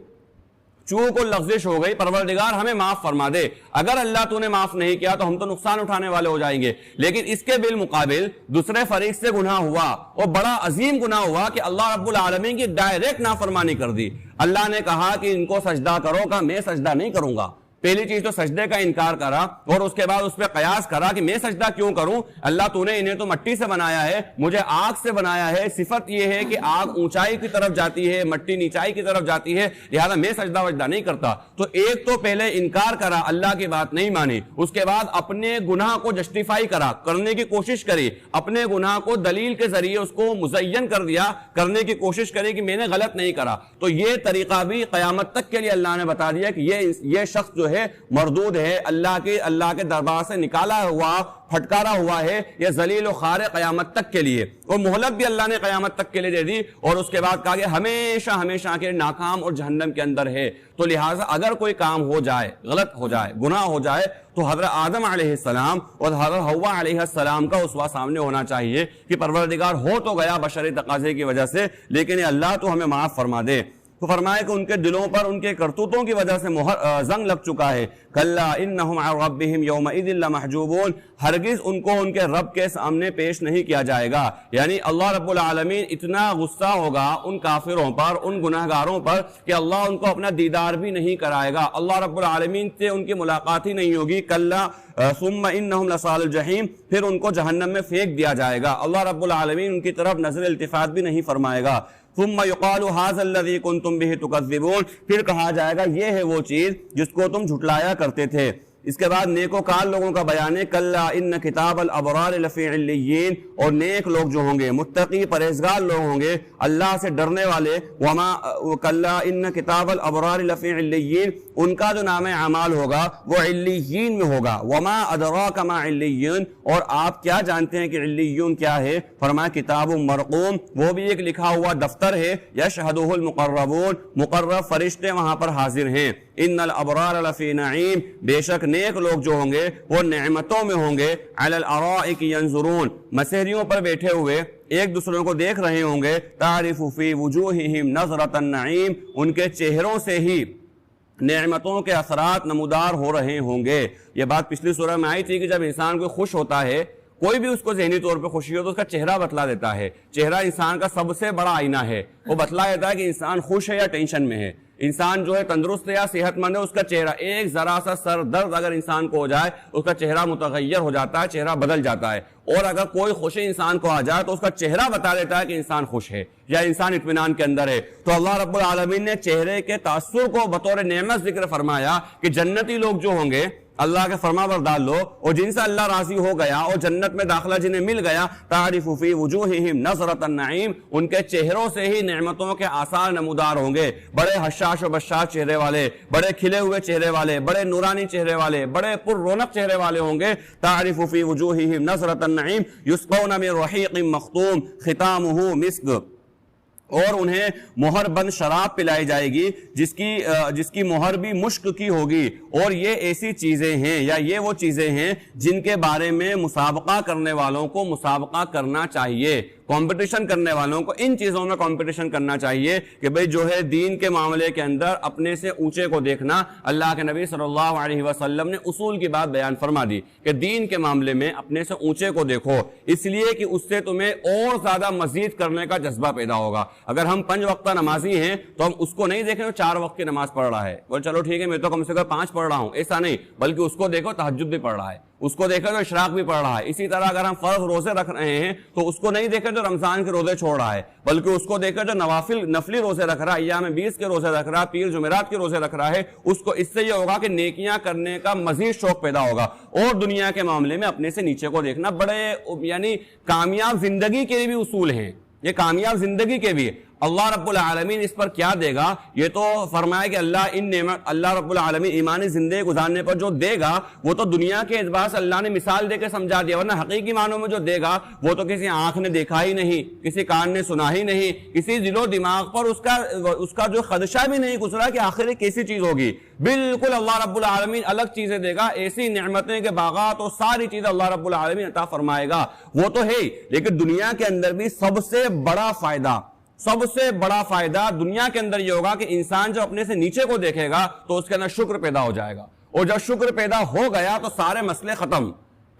چوک اور لغزش ہو گئی، پروردگار ہمیں معاف فرما دے، اگر اللہ تو نے معاف نہیں کیا تو ہم تو نقصان اٹھانے والے ہو جائیں گے۔ لیکن اس کے بالمقابل دوسرے فریق سے گناہ ہوا اور بڑا عظیم گناہ ہوا کہ اللہ رب العالمین کی ڈائریکٹ نافرمانی کر دی۔ اللہ نے کہا کہ ان کو سجدہ کرو، کہا میں سجدہ نہیں کروں گا۔ پہلی چیز تو سجدے کا انکار کرا اور اس کے بعد اس پہ قیاس کرا کہ میں سجدہ کیوں کروں، اللہ تو نے انہیں تو مٹی سے بنایا ہے، مجھے آگ سے بنایا ہے، صفت یہ ہے کہ آگ اونچائی کی طرف جاتی ہے، مٹی نیچائی کی طرف جاتی ہے، لہذا میں سجدہ وجدہ نہیں کرتا۔ تو ایک تو پہلے انکار کرا، اللہ کی بات نہیں مانی، اس کے بعد اپنے گناہ کو جسٹیفائی کرنے کی کوشش کری، اپنے گناہ کو دلیل کے ذریعے اس کو مزین کر دیا، کرنے کی کوشش کری کہ میں نے غلط نہیں کرا۔ تو یہ طریقہ بھی قیامت تک کے لیے اللہ نے بتا دیا کہ یہ شخص جو ہے مردود ہے، اللہ کے دربار سے نکالا ہوا، پھٹکارا ہوا ہے، یہ ذلیل و خوار قیامت تک کے لیے، اور مہلت بھی اللہ نے قیامت تک کے لیے دے دی، اور اس کے بعد کہا کہ ہمیشہ کے ناکام اور جہنم کے اندر ہے۔ تو لہٰذا اگر کوئی کام ہو جائے، غلط ہو جائے، گناہ ہو جائے، تو حضرت آدم علیہ السلام اور حضرت حوا علیہ السلام کا اسوہ سامنے ہونا چاہیے کہ پروردگار ہو تو گیا بشری تقاضے کی وجہ سے، لیکن اللہ تو ہمیں معاف فرما دے۔ تو فرمایا کہ ان کے دلوں پر ان کے کرتوتوں کی وجہ سے زنگ لگ چکا ہے۔ کلا انہم عن ربہم یومئذ لمحجوبون، ہرگز ان کو ان کے رب کے سامنے پیش نہیں کیا جائے گا۔ یعنی اللہ رب العالمین اتنا غصہ ہوگا ان کافروں پر، ان گناہگاروں پر کہ اللہ ان کو اپنا دیدار بھی نہیں کرائے گا، اللہ رب العالمین سے ان کی ملاقات ہی نہیں ہوگی۔ کلا ثم انہم لصال الجحیم، پھر ان کو جہنم میں پھینک دیا جائے گا، اللہ رب العالمین ان کی طرف نظر التفات بھی نہیں فرمائے گا۔ ثم يقال هذا الذي كنتم به تكذبون، پھر کہا جائے گا یہ ہے وہ چیز جس کو تم جھٹلایا کرتے تھے۔ اس کے بعد نیکوکار لوگوں کا بیان ہے، کلا ان کتاب الابرار لفی علیین، اور نیک لوگ جو ہوں گے، متقی پرہیزگار لوگ ہوں گے، اللہ سے ڈرنے والے، کلا ان کتاب الابرار لفی علیین، ان کا جو نام اعمال ہوگا وہ علیین میں ہوگا۔ وما ادراک ما علیین، اور آپ کیا جانتے ہیں کہ علیون کیا ہے؟ فرمایا کتاب مرقوم، وہ بھی ایک لکھا ہوا دفتر ہے، یشہدہ المقربون، مقرب فرشتے وہاں پر حاضر ہیں۔ ان الابرار لفی نعیم، بے شک نیک لوگ جو ہوں گے وہ نعمتوں میں ہوں گے۔ علی الارائک ینظرون، مسہریوں پر بیٹھے ہوئے ایک دوسرے کو دیکھ رہے ہوں گے۔ تعرف فی وجوہہم نظرۃ النعیم، ان کے چہروں سے ہی نعمتوں کے اثرات نمودار ہو رہے ہوں گے۔ یہ بات پچھلی سورہ میں آئی تھی کہ جب انسان کوئی خوش ہوتا ہے، کوئی بھی اس کو ذہنی طور پہ خوشی ہو تو اس کا چہرہ بتلا دیتا ہے. چہرہ انسان کا سب سے بڑا آئینہ ہے. وہ بتلا دیتا ہے کہ انسان خوش ہے یا ٹینشن میں ہے, انسان جو ہے تندرست ہے یا صحت مند ہے. اس کا چہرہ, ایک ذرا سا سر درد اگر انسان کو ہو جائے اس کا چہرہ متغیر ہو جاتا ہے, چہرہ بدل جاتا ہے. اور اگر کوئی خوشی انسان کو آ جائے تو اس کا چہرہ بتا دیتا ہے کہ انسان خوش ہے یا انسان اطمینان کے اندر ہے. تو اللہ رب العالمین نے چہرے کے تاثر کو بطور نعمت ذکر فرمایا کہ جنتی لوگ جو ہوں گے اللہ کے فرما بردار لوگ, اور جن سے اللہ راضی ہو گیا اور جنت میں داخلہ جنہیں مل گیا, تعرف فی وجوہہم نظرۃ النعیم, ان کے چہروں سے ہی نعمتوں کے آثار نمودار ہوں گے. بڑے حشاش و بشاش چہرے والے, بڑے کھلے ہوئے چہرے والے, بڑے نورانی چہرے والے, بڑے پر رونق چہرے والے ہوں گے. تعرف فی وجوہہم نظرۃ النعیم یسقون من رحیق مختوم ختامہ مسک, اور انہیں مہر بند شراب پلائی جائے گی جس کی مہر بھی مشک کی ہوگی. اور یہ ایسی چیزیں ہیں یا یہ وہ چیزیں ہیں جن کے بارے میں مسابقہ کرنے والوں کو مسابقہ کرنا چاہیے, کمپٹیشن کرنے والوں کو ان چیزوں میں کمپٹیشن کرنا چاہیے کہ بھئی جو ہے دین کے معاملے کے اندر اپنے سے اونچے کو دیکھنا. اللہ کے نبی صلی اللہ علیہ وسلم نے اصول کی بات بیان فرما دی کہ دین کے معاملے میں اپنے سے اونچے کو دیکھو, اس لیے کہ اس سے تمہیں اور زیادہ مزید کرنے کا جذبہ پیدا ہوگا. اگر ہم 5 وقتہ نمازی ہیں تو ہم اس کو نہیں دیکھیں تو 4 وقت کی نماز پڑھ رہا ہے, بول چلو ٹھیک ہے میں تو کم سے کم 5 پڑھ رہا ہوں, ایسا نہیں, بلکہ اس کو دیکھو تہجد بھی پڑھ رہا ہے, اس کو دیکھیں تو اشراق بھی پڑھ رہا ہے. اسی طرح اگر ہم فرض روزے رکھ رہے ہیں تو اس کو نہیں دیکھیں جو رمضان کے روزے چھوڑ رہا ہے, بلکہ اس کو دیکھیں جو نفلی روزے رکھ رہا ہے, ایام 20 کے روزے رکھ رہا ہے, پیر جمعرات کے روزے رکھ رہا ہے. اس کو اس سے یہ ہوگا کہ نیکیاں کرنے کا مزید شوق پیدا ہوگا. اور دنیا کے معاملے میں اپنے سے نیچے کو دیکھنا بڑے یعنی کامیاب زندگی کے بھی اصول ہیں, یہ کامیاب زندگی کے بھی. اللہ رب العالمین اس پر کیا دے گا یہ تو فرمایا کہ اللہ رب العالمین ایمانی زندگی گزارنے پر جو دے گا وہ تو دنیا کے اعتبار سے اللہ نے مثال دے کے سمجھا دیا, ورنہ حقیقی معنوں میں جو دے گا وہ تو کسی آنکھ نے دیکھا ہی نہیں, کسی کان نے سنا ہی نہیں, کسی دل و دماغ پر اس کا جو خدشہ بھی نہیں گزرا کہ آخر کیسی چیز ہوگی. بالکل اللہ رب العالمین الگ چیزیں دے گا, ایسی نعمتیں کے باغات اور ساری چیزیں اللہ رب العالمین عطا فرمائے گا, وہ تو ہے. لیکن دنیا کے اندر بھی سب سے بڑا فائدہ دنیا کے اندر یہ ہوگا کہ انسان جو اپنے سے نیچے کو دیکھے گا تو اس کے اندر شکر پیدا ہو جائے گا, اور جب شکر پیدا ہو گیا تو سارے مسئلے ختم.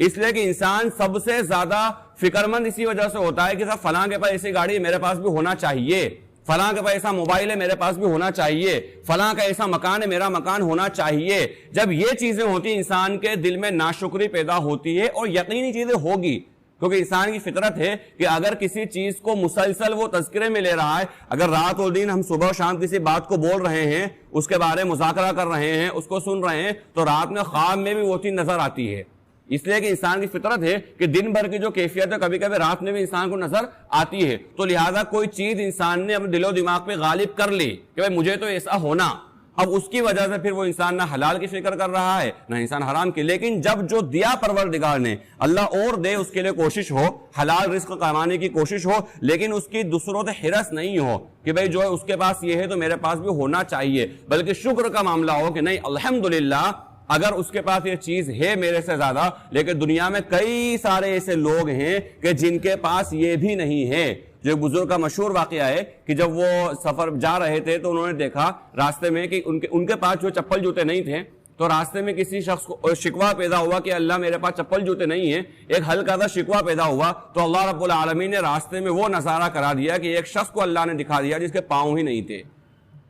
اس لیے کہ انسان سب سے زیادہ فکر مند اسی وجہ سے ہوتا ہے کہ صاحب فلاں کے پاس ایسی گاڑی میرے پاس بھی ہونا چاہیے, فلاں کے پاس ایسا موبائل ہے میرے پاس بھی ہونا چاہیے, فلاں کا ایسا مکان ہے میرا مکان ہونا چاہیے. جب یہ چیزیں ہوتی انسان کے دل میں ناشکری پیدا ہوتی ہے, اور یقینی چیزیں ہوگی کیونکہ انسان کی فطرت ہے کہ اگر کسی چیز کو مسلسل وہ تذکرے میں لے رہا ہے, اگر رات اور دن ہم صبح و شام کسی بات کو بول رہے ہیں, اس کے بارے میں مذاکرہ کر رہے ہیں, اس کو سن رہے ہیں, تو رات میں خواب میں بھی وہ چیز نظر آتی ہے. اس لیے کہ انسان کی فطرت ہے کہ دن بھر کی جو کیفیت ہے کبھی کبھی رات میں بھی انسان کو نظر آتی ہے. تو لہذا کوئی چیز انسان نے اپنے دل و دماغ پہ غالب کر لی کہ بھائی مجھے تو ایسا ہونا, اب اس کی وجہ سے پھر وہ انسان نہ حلال کی فکر کر رہا ہے نہ انسان حرام کی. لیکن جب جو دیا پروردگار نے اللہ اور دے اس کے لیے کوشش ہو, حلال رزق کمانے کی کوشش ہو, لیکن اس کی دوسروں سے حرص نہیں ہو کہ بھئی جو ہے اس کے پاس یہ ہے تو میرے پاس بھی ہونا چاہیے, بلکہ شکر کا معاملہ ہو کہ نہیں الحمدللہ اگر اس کے پاس یہ چیز ہے میرے سے زیادہ, لیکن دنیا میں کئی سارے ایسے لوگ ہیں کہ جن کے پاس یہ بھی نہیں ہے. جو بزرگ کا مشہور واقعہ ہے کہ جب وہ سفر جا رہے تھے تو انہوں نے دیکھا راستے میں کہ ان کے پاس جو چپل جوتے نہیں تھے, تو راستے میں کسی شخص کو شکوہ پیدا ہوا کہ اللہ میرے پاس چپل جوتے نہیں ہیں. ایک ہلکا سا شکوہ پیدا ہوا تو اللہ رب العالمین نے راستے میں وہ نظارہ کرا دیا کہ ایک شخص کو اللہ نے دکھا دیا جس کے پاؤں ہی نہیں تھے.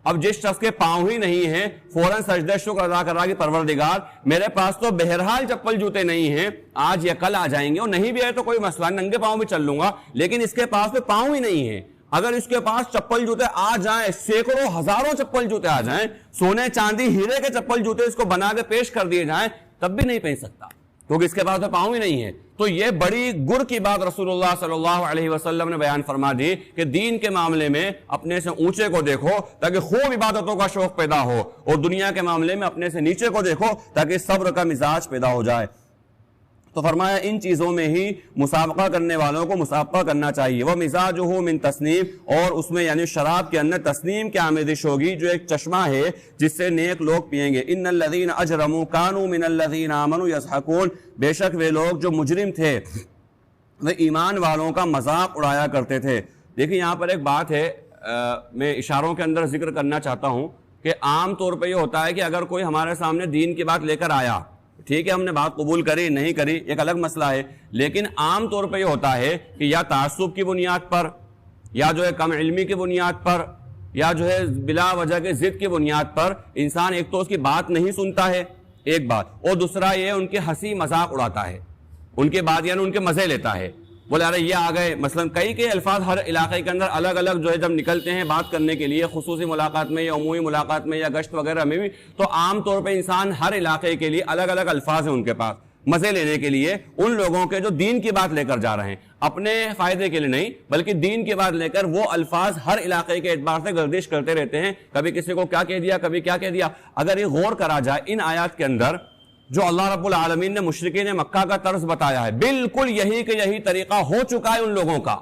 اب جس شخص کے پاؤں ہی نہیں ہیں فوراً سجدہ شکر ادا کر رہا کہ پروردگار میرے پاس تو بہرحال چپل جوتے نہیں ہیں, آج یا کل آ جائیں گے, اور نہیں بھی ہے تو کوئی مسئلہ, ننگے پاؤں بھی چل لوں گا, لیکن اس کے پاس تو پاؤں ہی نہیں ہیں. اگر اس کے پاس چپل جوتے آ جائیں, سینکڑوں ہزاروں چپل جوتے آ جائیں, سونے چاندی ہیرے کے چپل جوتے اس کو بنا کے پیش کر دیے جائیں, تب بھی نہیں پہن سکتا کیونکہ اس کے پاس تو پاؤں ہی نہیں ہے. تو یہ بڑی گر کی بات رسول اللہ صلی اللہ علیہ وسلم نے بیان فرما دی کہ دین کے معاملے میں اپنے سے اونچے کو دیکھو تاکہ خوب عبادتوں کا شوق پیدا ہو, اور دنیا کے معاملے میں اپنے سے نیچے کو دیکھو تاکہ صبر کا مزاج پیدا ہو جائے. تو فرمایا ان چیزوں میں ہی مسابقہ کرنے والوں کو مسابقہ کرنا چاہیے. وہ مزاج ہو من تسنیم, اور اس میں یعنی شراب کے اندر تسنیم کی آمیزش ہوگی جو ایک چشمہ ہے جس سے نیک لوگ پیئیں گے. ان الذین اجرموا کانوا من الذین آمنوا یضحکون, بے شک وہ لوگ جو مجرم تھے وہ ایمان والوں کا مذاق اڑایا کرتے تھے. دیکھیں یہاں پر ایک بات ہے, میں اشاروں کے اندر ذکر کرنا چاہتا ہوں کہ عام طور پہ یہ ہوتا ہے کہ اگر کوئی ہمارے سامنے دین کی بات لے کر آیا, ٹھیک ہے ہم نے بات قبول کری نہیں کری ایک الگ مسئلہ ہے، لیکن عام طور پہ یہ ہوتا ہے کہ یا تعصب کی بنیاد پر یا جو ہے کم علمی کی بنیاد پر یا جو ہے بلا وجہ کے ضد کی بنیاد پر انسان ایک تو اس کی بات نہیں سنتا ہے ایک بات، اور دوسرا یہ ان کے ہنسی مذاق اڑاتا ہے، ان کے بات یعنی ان کے مزے لیتا ہے، بولے ارے یہ آ گئے، مثلا کئی الفاظ ہر علاقے کے اندر الگ الگ جو ہے جب نکلتے ہیں بات کرنے کے لیے خصوصی ملاقات میں یا عمومی ملاقات میں یا گشت وغیرہ میں بھی، تو عام طور پہ انسان ہر علاقے کے لیے الگ الگ الفاظ ہیں ان کے پاس مزے لینے کے لیے، ان لوگوں کے جو دین کی بات لے کر جا رہے ہیں اپنے فائدے کے لیے نہیں بلکہ دین کی بات لے کر، وہ الفاظ ہر علاقے کے اعتبار سے گردش کرتے رہتے ہیں، کبھی کسی کو کیا کہہ دیا کبھی کیا کہہ دیا۔ اگر یہ غور کرا جائے ان آیات کے اندر جو اللہ رب العالمین نے مشرکین مکہ کا طرز بتایا ہے، بالکل یہی کہ یہی طریقہ ہو چکا ہے ان لوگوں کا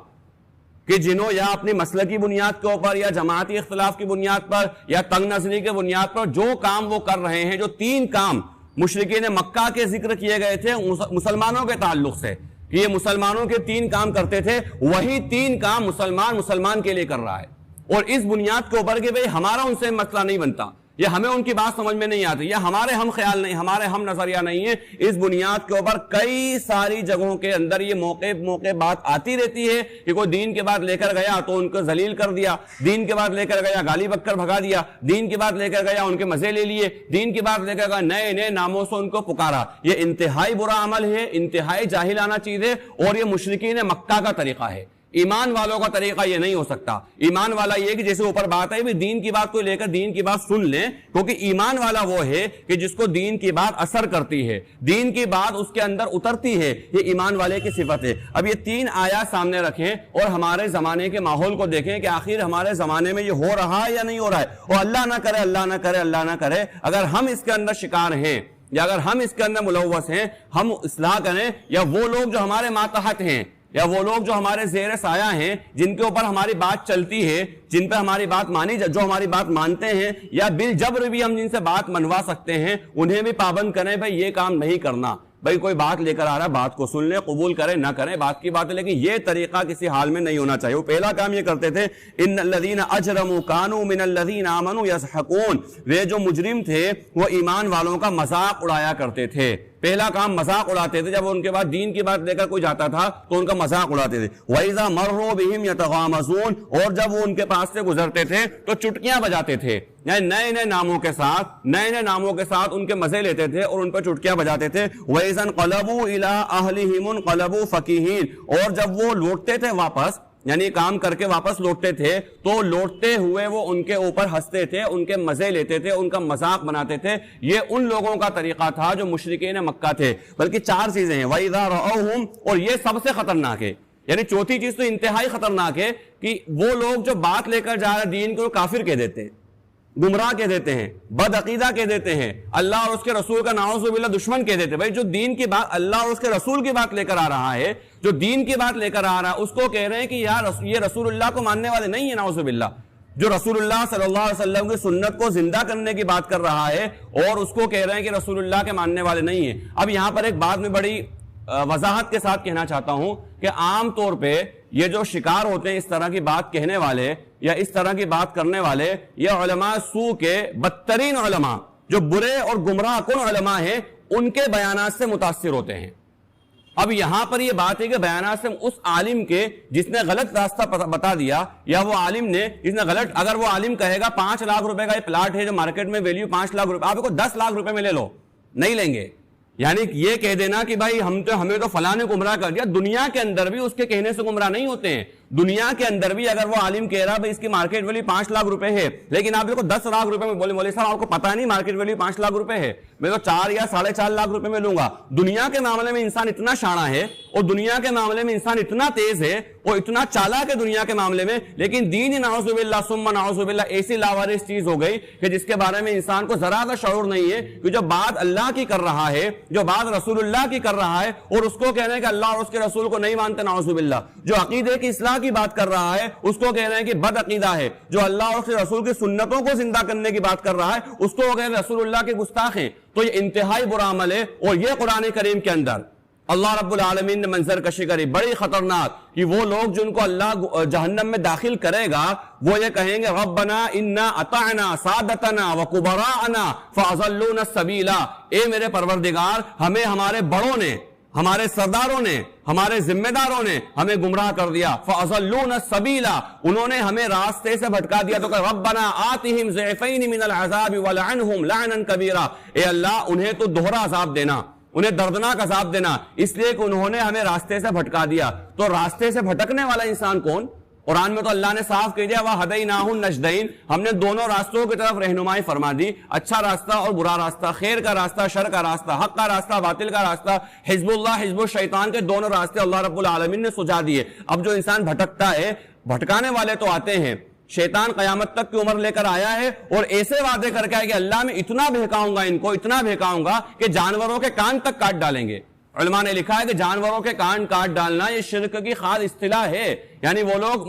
کہ جنہوں یا اپنی مسلکی بنیاد کے اوپر یا جماعتی اختلاف کی بنیاد پر یا تنگ نظری کی بنیاد پر جو کام وہ کر رہے ہیں، جو 3 کام مشرکین مکہ کے ذکر کیے گئے تھے مسلمانوں کے تعلق سے کہ یہ مسلمانوں کے 3 کام کرتے تھے، وہی 3 کام مسلمان کے لیے کر رہا ہے، اور اس بنیاد کے اوپر کہ بھئی ہمارا ان سے مسئلہ نہیں بنتا، یہ ہمیں ان کی بات سمجھ میں نہیں آتی، یہ ہمارے ہم خیال نہیں، ہمارے ہم نظریہ نہیں ہے، اس بنیاد کے اوپر کئی ساری جگہوں کے اندر یہ موقع بات آتی رہتی ہے کہ کوئی دین کے بعد لے کر گیا تو ان کو ذلیل کر دیا، دین کے بعد لے کر گیا گالی بک کر بھگا دیا، دین کے بعد لے کر گیا ان کے مزے لے لیے، دین کے بعد لے کر گیا نئے ناموں سے ان کو پکارا۔ یہ انتہائی برا عمل ہے، انتہائی جاہلانہ چیز ہے، اور یہ مشرکین مکہ کا طریقہ ہے۔ ایمان والوں کا طریقہ یہ نہیں ہو سکتا۔ ایمان والا یہ کہ جیسے اوپر بات ہے بھی دین کی بات کو لے کر دین کی بات سن لیں، کیونکہ ایمان والا وہ ہے کہ جس کو دین کی بات اثر کرتی ہے، دین کی بات اس کے اندر اترتی ہے، یہ ایمان والے کی صفت ہے۔ اب یہ 3 آیات سامنے رکھیں اور ہمارے زمانے کے ماحول کو دیکھیں کہ آخر ہمارے زمانے میں یہ ہو رہا ہے یا نہیں ہو رہا ہے، اور اللہ نہ کرے اللہ نہ کرے اللہ نہ کرے اگر ہم اس کے اندر شکار ہیں یا اگر ہم اس کے اندر ملوث ہیں، ہم اصلاح کریں، یا وہ لوگ جو ہمارے ماتحت ہیں یا وہ لوگ جو ہمارے زیر سایہ ہیں جن کے اوپر ہماری بات چلتی ہے، جن پہ ہماری بات مانی، جو ہماری بات مانتے ہیں، یا بالجبر بھی ہم جن سے بات منوا سکتے ہیں، انہیں بھی پابند کریں بھائی یہ کام نہیں کرنا، بھائی کوئی بات لے کر آ رہا بات کو سن لیں، قبول کریں نہ کریں بات کی بات ہے، لیکن یہ طریقہ کسی حال میں نہیں ہونا چاہیے۔ وہ پہلا کام یہ کرتے تھے ان الذین اجرموا کانوا من الذین آمنوا یضحکون، وہ جو مجرم تھے وہ ایمان والوں کا مذاق اڑایا کرتے تھے۔ پہلا کام مذاق اڑاتے تھے، جب ان کے بعد دین کی بات لے کر کوئی جاتا تھا تو ان کا مذاق اڑاتے تھے۔ وَإِذَا مَرُّوا بِهِمْ يَتَغَامَزُونَ، اور جب وہ ان کے پاس سے گزرتے تھے تو چٹکیاں بجاتے تھے، یعنی نئے ناموں کے ساتھ ان کے مزے لیتے تھے اور ان پر چٹکیاں بجاتے تھے۔ وَإِذَا انقلبوا إِلَىٰ أَهْلِهِمُ انقلبوا فَكِهِينَ، اور جب وہ لوٹتے تھے واپس، یعنی کام کر کے واپس لوٹتے تھے تو لوٹتے ہوئے وہ ان کے اوپر ہنستے تھے، ان کے مزے لیتے تھے، ان کا مذاق بناتے تھے۔ یہ ان لوگوں کا طریقہ تھا جو مشرکین مکہ تھے۔ بلکہ 4 چیزیں ہیں، وَإِذَا رَأَوْهُمْ، اور یہ سب سے خطرناک ہے، یعنی چوتھی چیز تو انتہائی خطرناک ہے کہ وہ لوگ جو بات لے کر جا رہے دین کو کافر کہہ دیتے ہیں، گمراہ کہہ دیتے ہیں، بد عقیدہ کہہ دیتے ہیں، اللہ اور اس کے رسول کا نعوذ باللہ دشمن کہہ دیتے ہیں۔ بھائی جو دین کی بات اللہ اور اس کے رسول کی بات لے کر آ رہا ہے، جو دین کی بات لے کر آ رہا ہے، اس کو کہہ رہے ہیں کہ یار یہ رسول اللہ کو ماننے والے نہیں ہیں، نعوذ باللہ۔ جو رسول اللہ صلی اللہ علیہ وسلم کی سنت کو زندہ کرنے کی بات کر رہا ہے اور اس کو کہہ رہے ہیں کہ رسول اللہ کے ماننے والے نہیں ہیں۔ اب یہاں پر ایک بات میں بڑی وضاحت کے ساتھ کہنا چاہتا ہوں کہ عام طور پہ یہ جو شکار ہوتے ہیں اس طرح کی بات کہنے والے یا اس طرح کی بات کرنے والے، یہ علماء سو کے بدترین علماء جو برے اور گمراہ کن علماء ہیں، ان کے بیانات سے متاثر ہوتے ہیں۔ اب یہاں پر یہ بات ہے کہ بیانات سے اس عالم کے جس نے غلط راستہ بتا دیا، یا وہ عالم نے جس نے غلط، اگر وہ عالم کہے گا 5 لاکھ روپے کا یہ پلاٹ ہے جو مارکیٹ میں ویلیو 5 لاکھ روپے، آپ کو 10 لاکھ روپے میں لے لو، نہیں لیں گے۔ یعنی یہ کہہ دینا کہ بھائی ہمیں تو فلاں نے گمراہ کر دیا، دنیا کے اندر بھی اس کے کہنے سے گمراہ نہیں ہوتے ہیں۔ دنیا کے اندر بھی اگر وہ عالم کہہ رہا بھائی اس کی مارکیٹ ویلیو 5 لاکھ روپے ہے، لیکن آپ کو 10 لاکھ روپے میں بولے مولوی صاحب آپ کو پتا نہیں مارکیٹ ویلیو 5 لاکھ روپے ہے، میں تو 4 یا 4.5 لاکھ روپے میں لوں گا۔ دنیا کے معاملے میں انسان اتنا شانا ہے اور دنیا کے معاملے میں انسان اتنا تیز ہے اور اتنا چالاک ہے دنیا کے معاملے میں، لیکن دین نعوذ باللہ ثم نعوذ باللہ ایسی لاوارث چیز ہو گئی کہ جس کے بارے میں انسان کو ذرا سا شعور نہیں ہے کہ جو بات اللہ کی کر رہا ہے، جو بات رسول اللہ کی کر رہا ہے، اور اس کو کہہ رہے ہیں کہ اللہ اور اس کے رسول کو نہیں مانتے نعوذ باللہ، جو عقیدے کی اصلاح کی بات کر رہا ہے اس کو کہہ رہے ہیں کہ بد عقیدہ ہے، جو اللہ اور اس کے رسول کی سنتوں کو زندہ کرنے کی بات کر رہا ہے اس کو کہہ رہے ہیں رسول اللہ کے گستاخ ہیں۔ تو یہ انتہائی برا عمل ہے، اور یہ قرآن کریم کے اندر اللہ رب العالمین نے منظر کشی کری بڑی خطرناک کہ وہ لوگ جن کو اللہ جہنم میں داخل کرے گا وہ یہ کہیں گے ربنا انا اطعنا سادتنا وکبراءنا فاضلونا السبیل، اے میرے پروردگار ہمیں ہمارے بڑوں نے، ہمارے سرداروں نے، ہمارے ذمہ داروں نے ہمیں گمراہ کر دیا، فاضلونا السبیل، انہوں نے ہمیں راستے سے بھٹکا دیا، تو کہ ربنا آتہم ضعفین من العذاب ولعنہم لعنا کبیرا، اے اللہ انہیں تو دوہرا عذاب دینا، انہیں دردناک عذاب دینا، اس لیے کہ انہوں نے ہمیں راستے سے بھٹکا دیا۔ تو راستے سے بھٹکنے والا انسان کون؟ قرآن میں تو اللہ نے صاف کہہ دیا وَهَدَيْنَاهُ النَّجْدَيْنِ، ہم نے دونوں راستوں کی طرف رہنمائی فرما دی، اچھا راستہ اور برا راستہ، خیر کا راستہ، شر کا راستہ، حق کا راستہ، باطل کا راستہ، حزب اللہ حزب الشیطان کے دونوں راستے اللہ رب العالمین نے سجا دیے۔ اب جو انسان بھٹکتا ہے، بھٹکانے والے تو آتے ہیں، شیطان قیامت تک کی عمر لے کر آیا ہے اور ایسے وعدے کر کے آئے کہ اللہ میں اتنا بہکاؤں گا ان کو، اتنا بہکاؤں گا کہ جانوروں کے کان تک کاٹ ڈالیں گے۔ علماء نے لکھا ہے کہ جانوروں کے کان کاٹ ڈالنا یہ شرک کی خاص اصطلاح ہے، یعنی وہ لوگ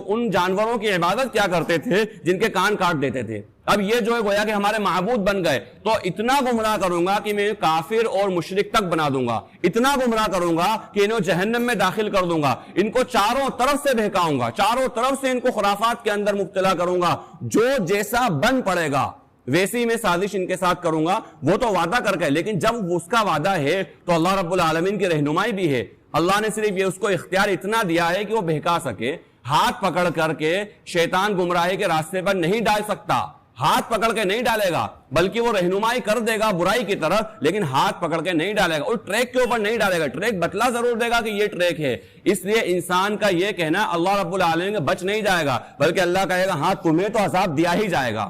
ان جانوروں کی عبادت کیا کرتے تھے جن کے کان کاٹ دیتے تھے۔ اب یہ جو ہے گویا کہ ہمارے معبود بن گئے، تو اتنا گمراہ کروں گا کہ میں کافر اور مشرک تک بنا دوں گا، اتنا گمراہ کروں گا کہ انہیں جہنم میں داخل کر دوں گا، ان کو چاروں طرف سے بہکاؤں گا، چاروں طرف سے ان کو خرافات کے اندر مبتلا کروں گا، جو جیسا بن پڑے گا ویسی میں سازش ان کے ساتھ کروں گا۔ وہ تو وعدہ کر کے، لیکن جب اس کا وعدہ ہے تو اللہ رب العالمین کی رہنمائی بھی ہے۔ اللہ نے صرف یہ اس کو اختیار اتنا دیا ہے کہ وہ بہکا سکے، ہاتھ پکڑ کر کے شیطان گمراہی کے راستے پر نہیں ڈال سکتا، ہاتھ پکڑ کے نہیں ڈالے گا، بلکہ وہ رہنمائی کر دے گا برائی کی طرف، لیکن ہاتھ پکڑ کے نہیں ڈالے گا، اور ٹریک کے اوپر نہیں ڈالے گا، ٹریک بتلا ضرور دے گا کہ یہ ٹریک ہے۔ اس لیے انسان کا یہ کہنا اللہ رب العالمین بچ نہیں جائے گا، بلکہ اللہ کہے گا ہاں تمہیں تو عذاب دیا ہی جائے گا،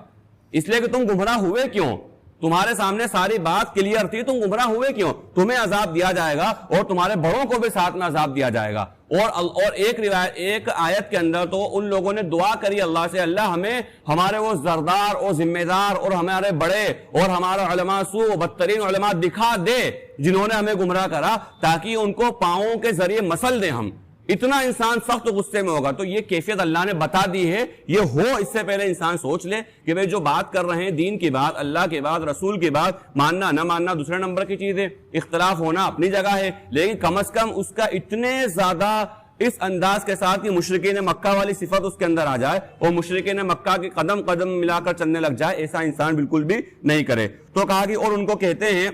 اس لیے کہ تم گمراہ ہوئے کیوں، تمہارے سامنے ساری بات کلیئر تھی، تم گمراہ ہوئے کیوں، تمہیں عذاب دیا جائے گا اور تمہارے بڑوں کو بھی ساتھ میں عذاب دیا جائے گا۔ اور ایک آیت کے اندر تو ان لوگوں نے دعا کری اللہ سے، اللہ ہمیں ہمارے وہ زردار اور ذمہ دار اور ہمارے بڑے اور ہمارے علماء سو بدترین علماء دکھا دے جنہوں نے ہمیں گمراہ کرا، تاکہ ان کو پاؤں کے ذریعے مسل دیں ہم۔ اتنا انسان سخت غصے میں ہوگا، تو یہ کیفیت اللہ نے بتا دی ہے، یہ ہو اس سے پہلے انسان سوچ لے کہ بھئی جو بات کر رہے ہیں دین کی بات، اللہ کی بات، رسول کی بات، ماننا نہ ماننا دوسرے نمبر کی چیز ہے، اختلاف ہونا اپنی جگہ ہے، لیکن کم از کم اس کا اتنے زیادہ اس انداز کے ساتھ کہ مشرکین مکہ والی صفت اس کے اندر آ جائے اور مشرکین مکہ کے قدم قدم ملا کر چلنے لگ جائے، ایسا انسان بالکل بھی نہیں کرے۔ تو کہا کہ اور ان کو کہتے ہیں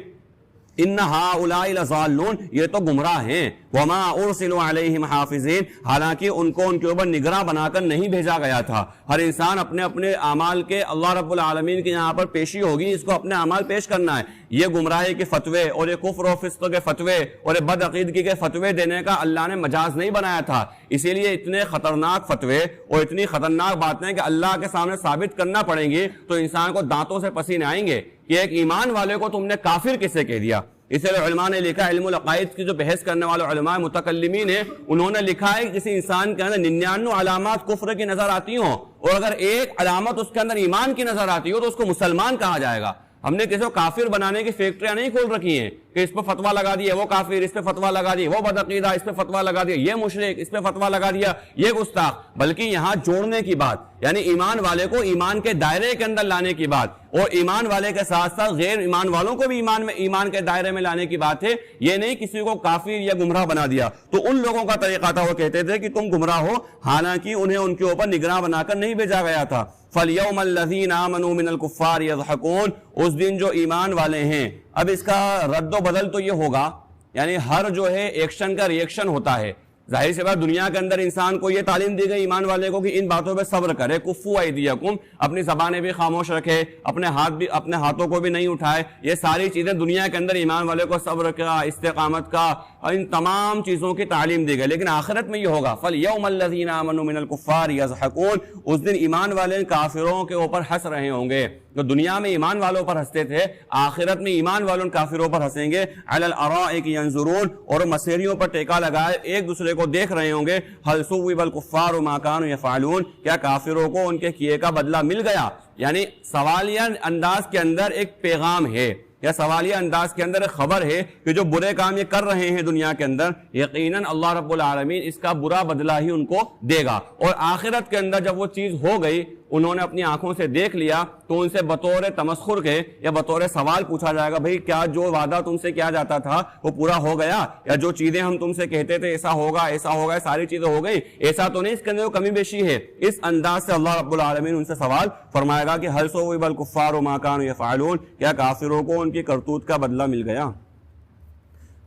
ان ہؤلاء لضالون، یہ تو گمراہ ہیں، وما ارسلوا علیہم حافظین، حالانکہ ان کو ان کے اوپر نگراں بنا کر نہیں بھیجا گیا تھا۔ ہر انسان اپنے اپنے اعمال کے اللہ رب العالمین کے یہاں پر پیشی ہوگی، اس کو اپنے اعمال پیش کرنا ہے۔ یہ گمراہی کے فتوے اور یہ کفر و فسق کے فتوے اور یہ بد عقیدگی کے فتوے دینے کا اللہ نے مجاز نہیں بنایا تھا، اسی لیے اتنے خطرناک فتوے اور اتنی خطرناک باتیں کہ اللہ کے سامنے ثابت کرنا پڑیں گی تو انسان کو دانتوں سے پسینے آئیں گے کہ ایک ایمان والے کو تم نے کافر کسے کہہ دیا۔ اس لیے علماء نے لکھا، علم العقائد کی جو بحث کرنے والے علماء متکلمین ہیں، انہوں نے لکھا ہے کہ کسی انسان کے اندر 99 علامات کفر کی نظر آتی ہوں اور اگر ایک علامت اس کے اندر ایمان کی نظر آتی ہو تو اس کو مسلمان کہا جائے گا۔ ہم نے کسی کو کافر بنانے کی فیکٹریاں نہیں کھول رکھی ہیں کہ اس پہ فتویٰ لگا دیا وہ کافر، اس پہ فتویٰ لگا دیا وہ بدعقیدہ، اس پہ فتویٰ لگا دیا یہ مشرک، اس پہ فتویٰ لگا دیا یہ گستاخ، بلکہ یہاں جوڑنے کی بات، یعنی ایمان والے کو ایمان کے دائرے کے اندر لانے کی بات، اور ایمان والے کے ساتھ ساتھ غیر ایمان والوں کو بھی ایمان کے دائرے میں لانے کی بات ہے۔ یہ نہیں کسی کو کافر یا گمراہ بنا دیا۔ تو ان لوگوں کا طریقہ تھا، وہ کہتے تھے کہ تم گمراہ ہو، حالانکہ انہیں ان کے اوپر نگراں بنا کر نہیں بھیجا گیا تھا۔ فَالْيَوْمَ الَّذِينَ آمَنُوا مِنَ الْكُفَّارِ يَضْحَكُونَ، اس دن جو ایمان والے ہیں، اب اس کا رد و بدل تو یہ ہوگا، یعنی ہر جو ہے ایکشن کا ریئیکشن ہوتا ہے۔ ظاہر سی بات دنیا کے اندر انسان کو یہ تعلیم دی گئی ایمان والے کو کہ ان باتوں پہ صبر کرے، کفو ایدیکم، اپنی زبانیں بھی خاموش رکھے، اپنے ہاتھوں کو بھی نہیں اٹھائے، یہ ساری چیزیں دنیا کے اندر ایمان والے کو صبر کا، استقامت کا، ان تمام چیزوں کی تعلیم دی گئی۔ لیکن آخرت میں یہ ہوگا فَالْيَوْمَ الَّذِينَ آمَنُوا مِنَ الْكُفَّارِ يَضْحَكُونَ، اس دن ایمان والے کافروں کے اوپر ہنس رہے ہوں گے۔ تو دنیا میں ایمان والوں پر ہنستے تھے، آخرت میں ایمان والوں کافروں پر ہنسیں گے۔ عَلَى الْأَرَائِكِ يَنظُرُونَ، اور مسیریوں پر ٹیکا لگائے ایک دوسرے کو دیکھ رہے ہوں گے۔ هَلْ ثُوِّبَ الْكُفَّارُ مَا كَانُوا يَفْعَلُونَ، کیا کافروں کو ان کے کیے کا بدلہ مل گیا؟ یعنی سوالیہ انداز کے اندر ایک پیغام ہے یا سوالیہ انداز کے اندر ایک خبر ہے کہ جو برے کام یہ کر رہے ہیں دنیا کے اندر، یقیناً اللہ رب العالمین اس کا برا بدلہ ہی ان کو دے گا، اور آخرت کے اندر جب وہ چیز ہو گئی انہوں نے اپنی آنکھوں سے دیکھ لیا تو ان سے بطور تمسخر کے یا بطور سوال پوچھا جائے گا بھئی کیا جو وعدہ تم سے کیا جاتا تھا وہ پورا ہو گیا، یا جو چیزیں ہم تم سے کہتے تھے ایسا ہوگا ساری چیزیں ہو گئی، ایسا تو نہیں، اس کے اندر کمی بیشی ہے. اس انداز سے اللہ رب العالمین ان سے سوال فرمائے گا کہ هل ثوب الکفار ما كانوا يفعلون، کیا کافروں کو ان کی کرتوت کا بدلہ مل گیا؟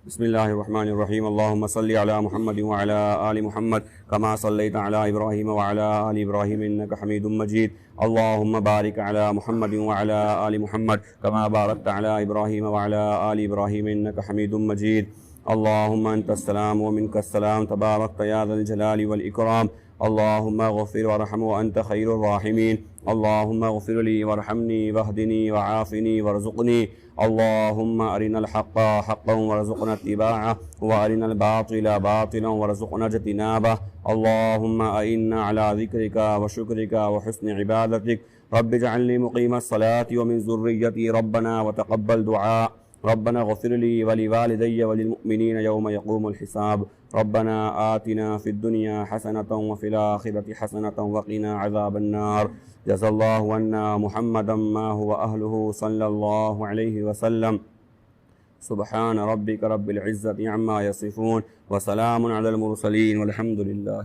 بسم اللہ الرحمن الرحیم. اللہم صلی علی محمد وعلی آل محمد کما صلیت علی ابراہیم وعلی آل ابراہیم انک حمید مجید. اللہم بارک علی محمد وعلی آل محمد کما بارکت علی ابراہیم وعلی آل ابراہیم انک حمید مجید. اللہم انت السلام ومنک السلام تبارکت یا ذا الجلال والاکرام. اللہم اغفر وارحم وانت خیر الراحمین. اللہم اغفر لی وارحمنی واہدنی وعافنی وارزقنی. اللہم ارنا الحق حقا وارزقنا اتباعه وارنا الباطل باطلا وارزقنا اجتنابه. اللہم اعنا على ذکرک وشکرک وحسن عبادتک. رب اجعلنی مقیم الصلاة ومن ذریتی ربنا وتقبل دعاء. ربنا اغفر لي ولوالدي وللمؤمنين يوم يقوم الحساب. ربنا آتنا في الدنيا حسنة وفي الآخرة حسنة وقنا عذاب النار. جزا الله عنا محمدا ما هو أهله صلى الله عليه وسلم. سبحان ربك رب العزة عما يصفون وسلام على المرسلين والحمد لله.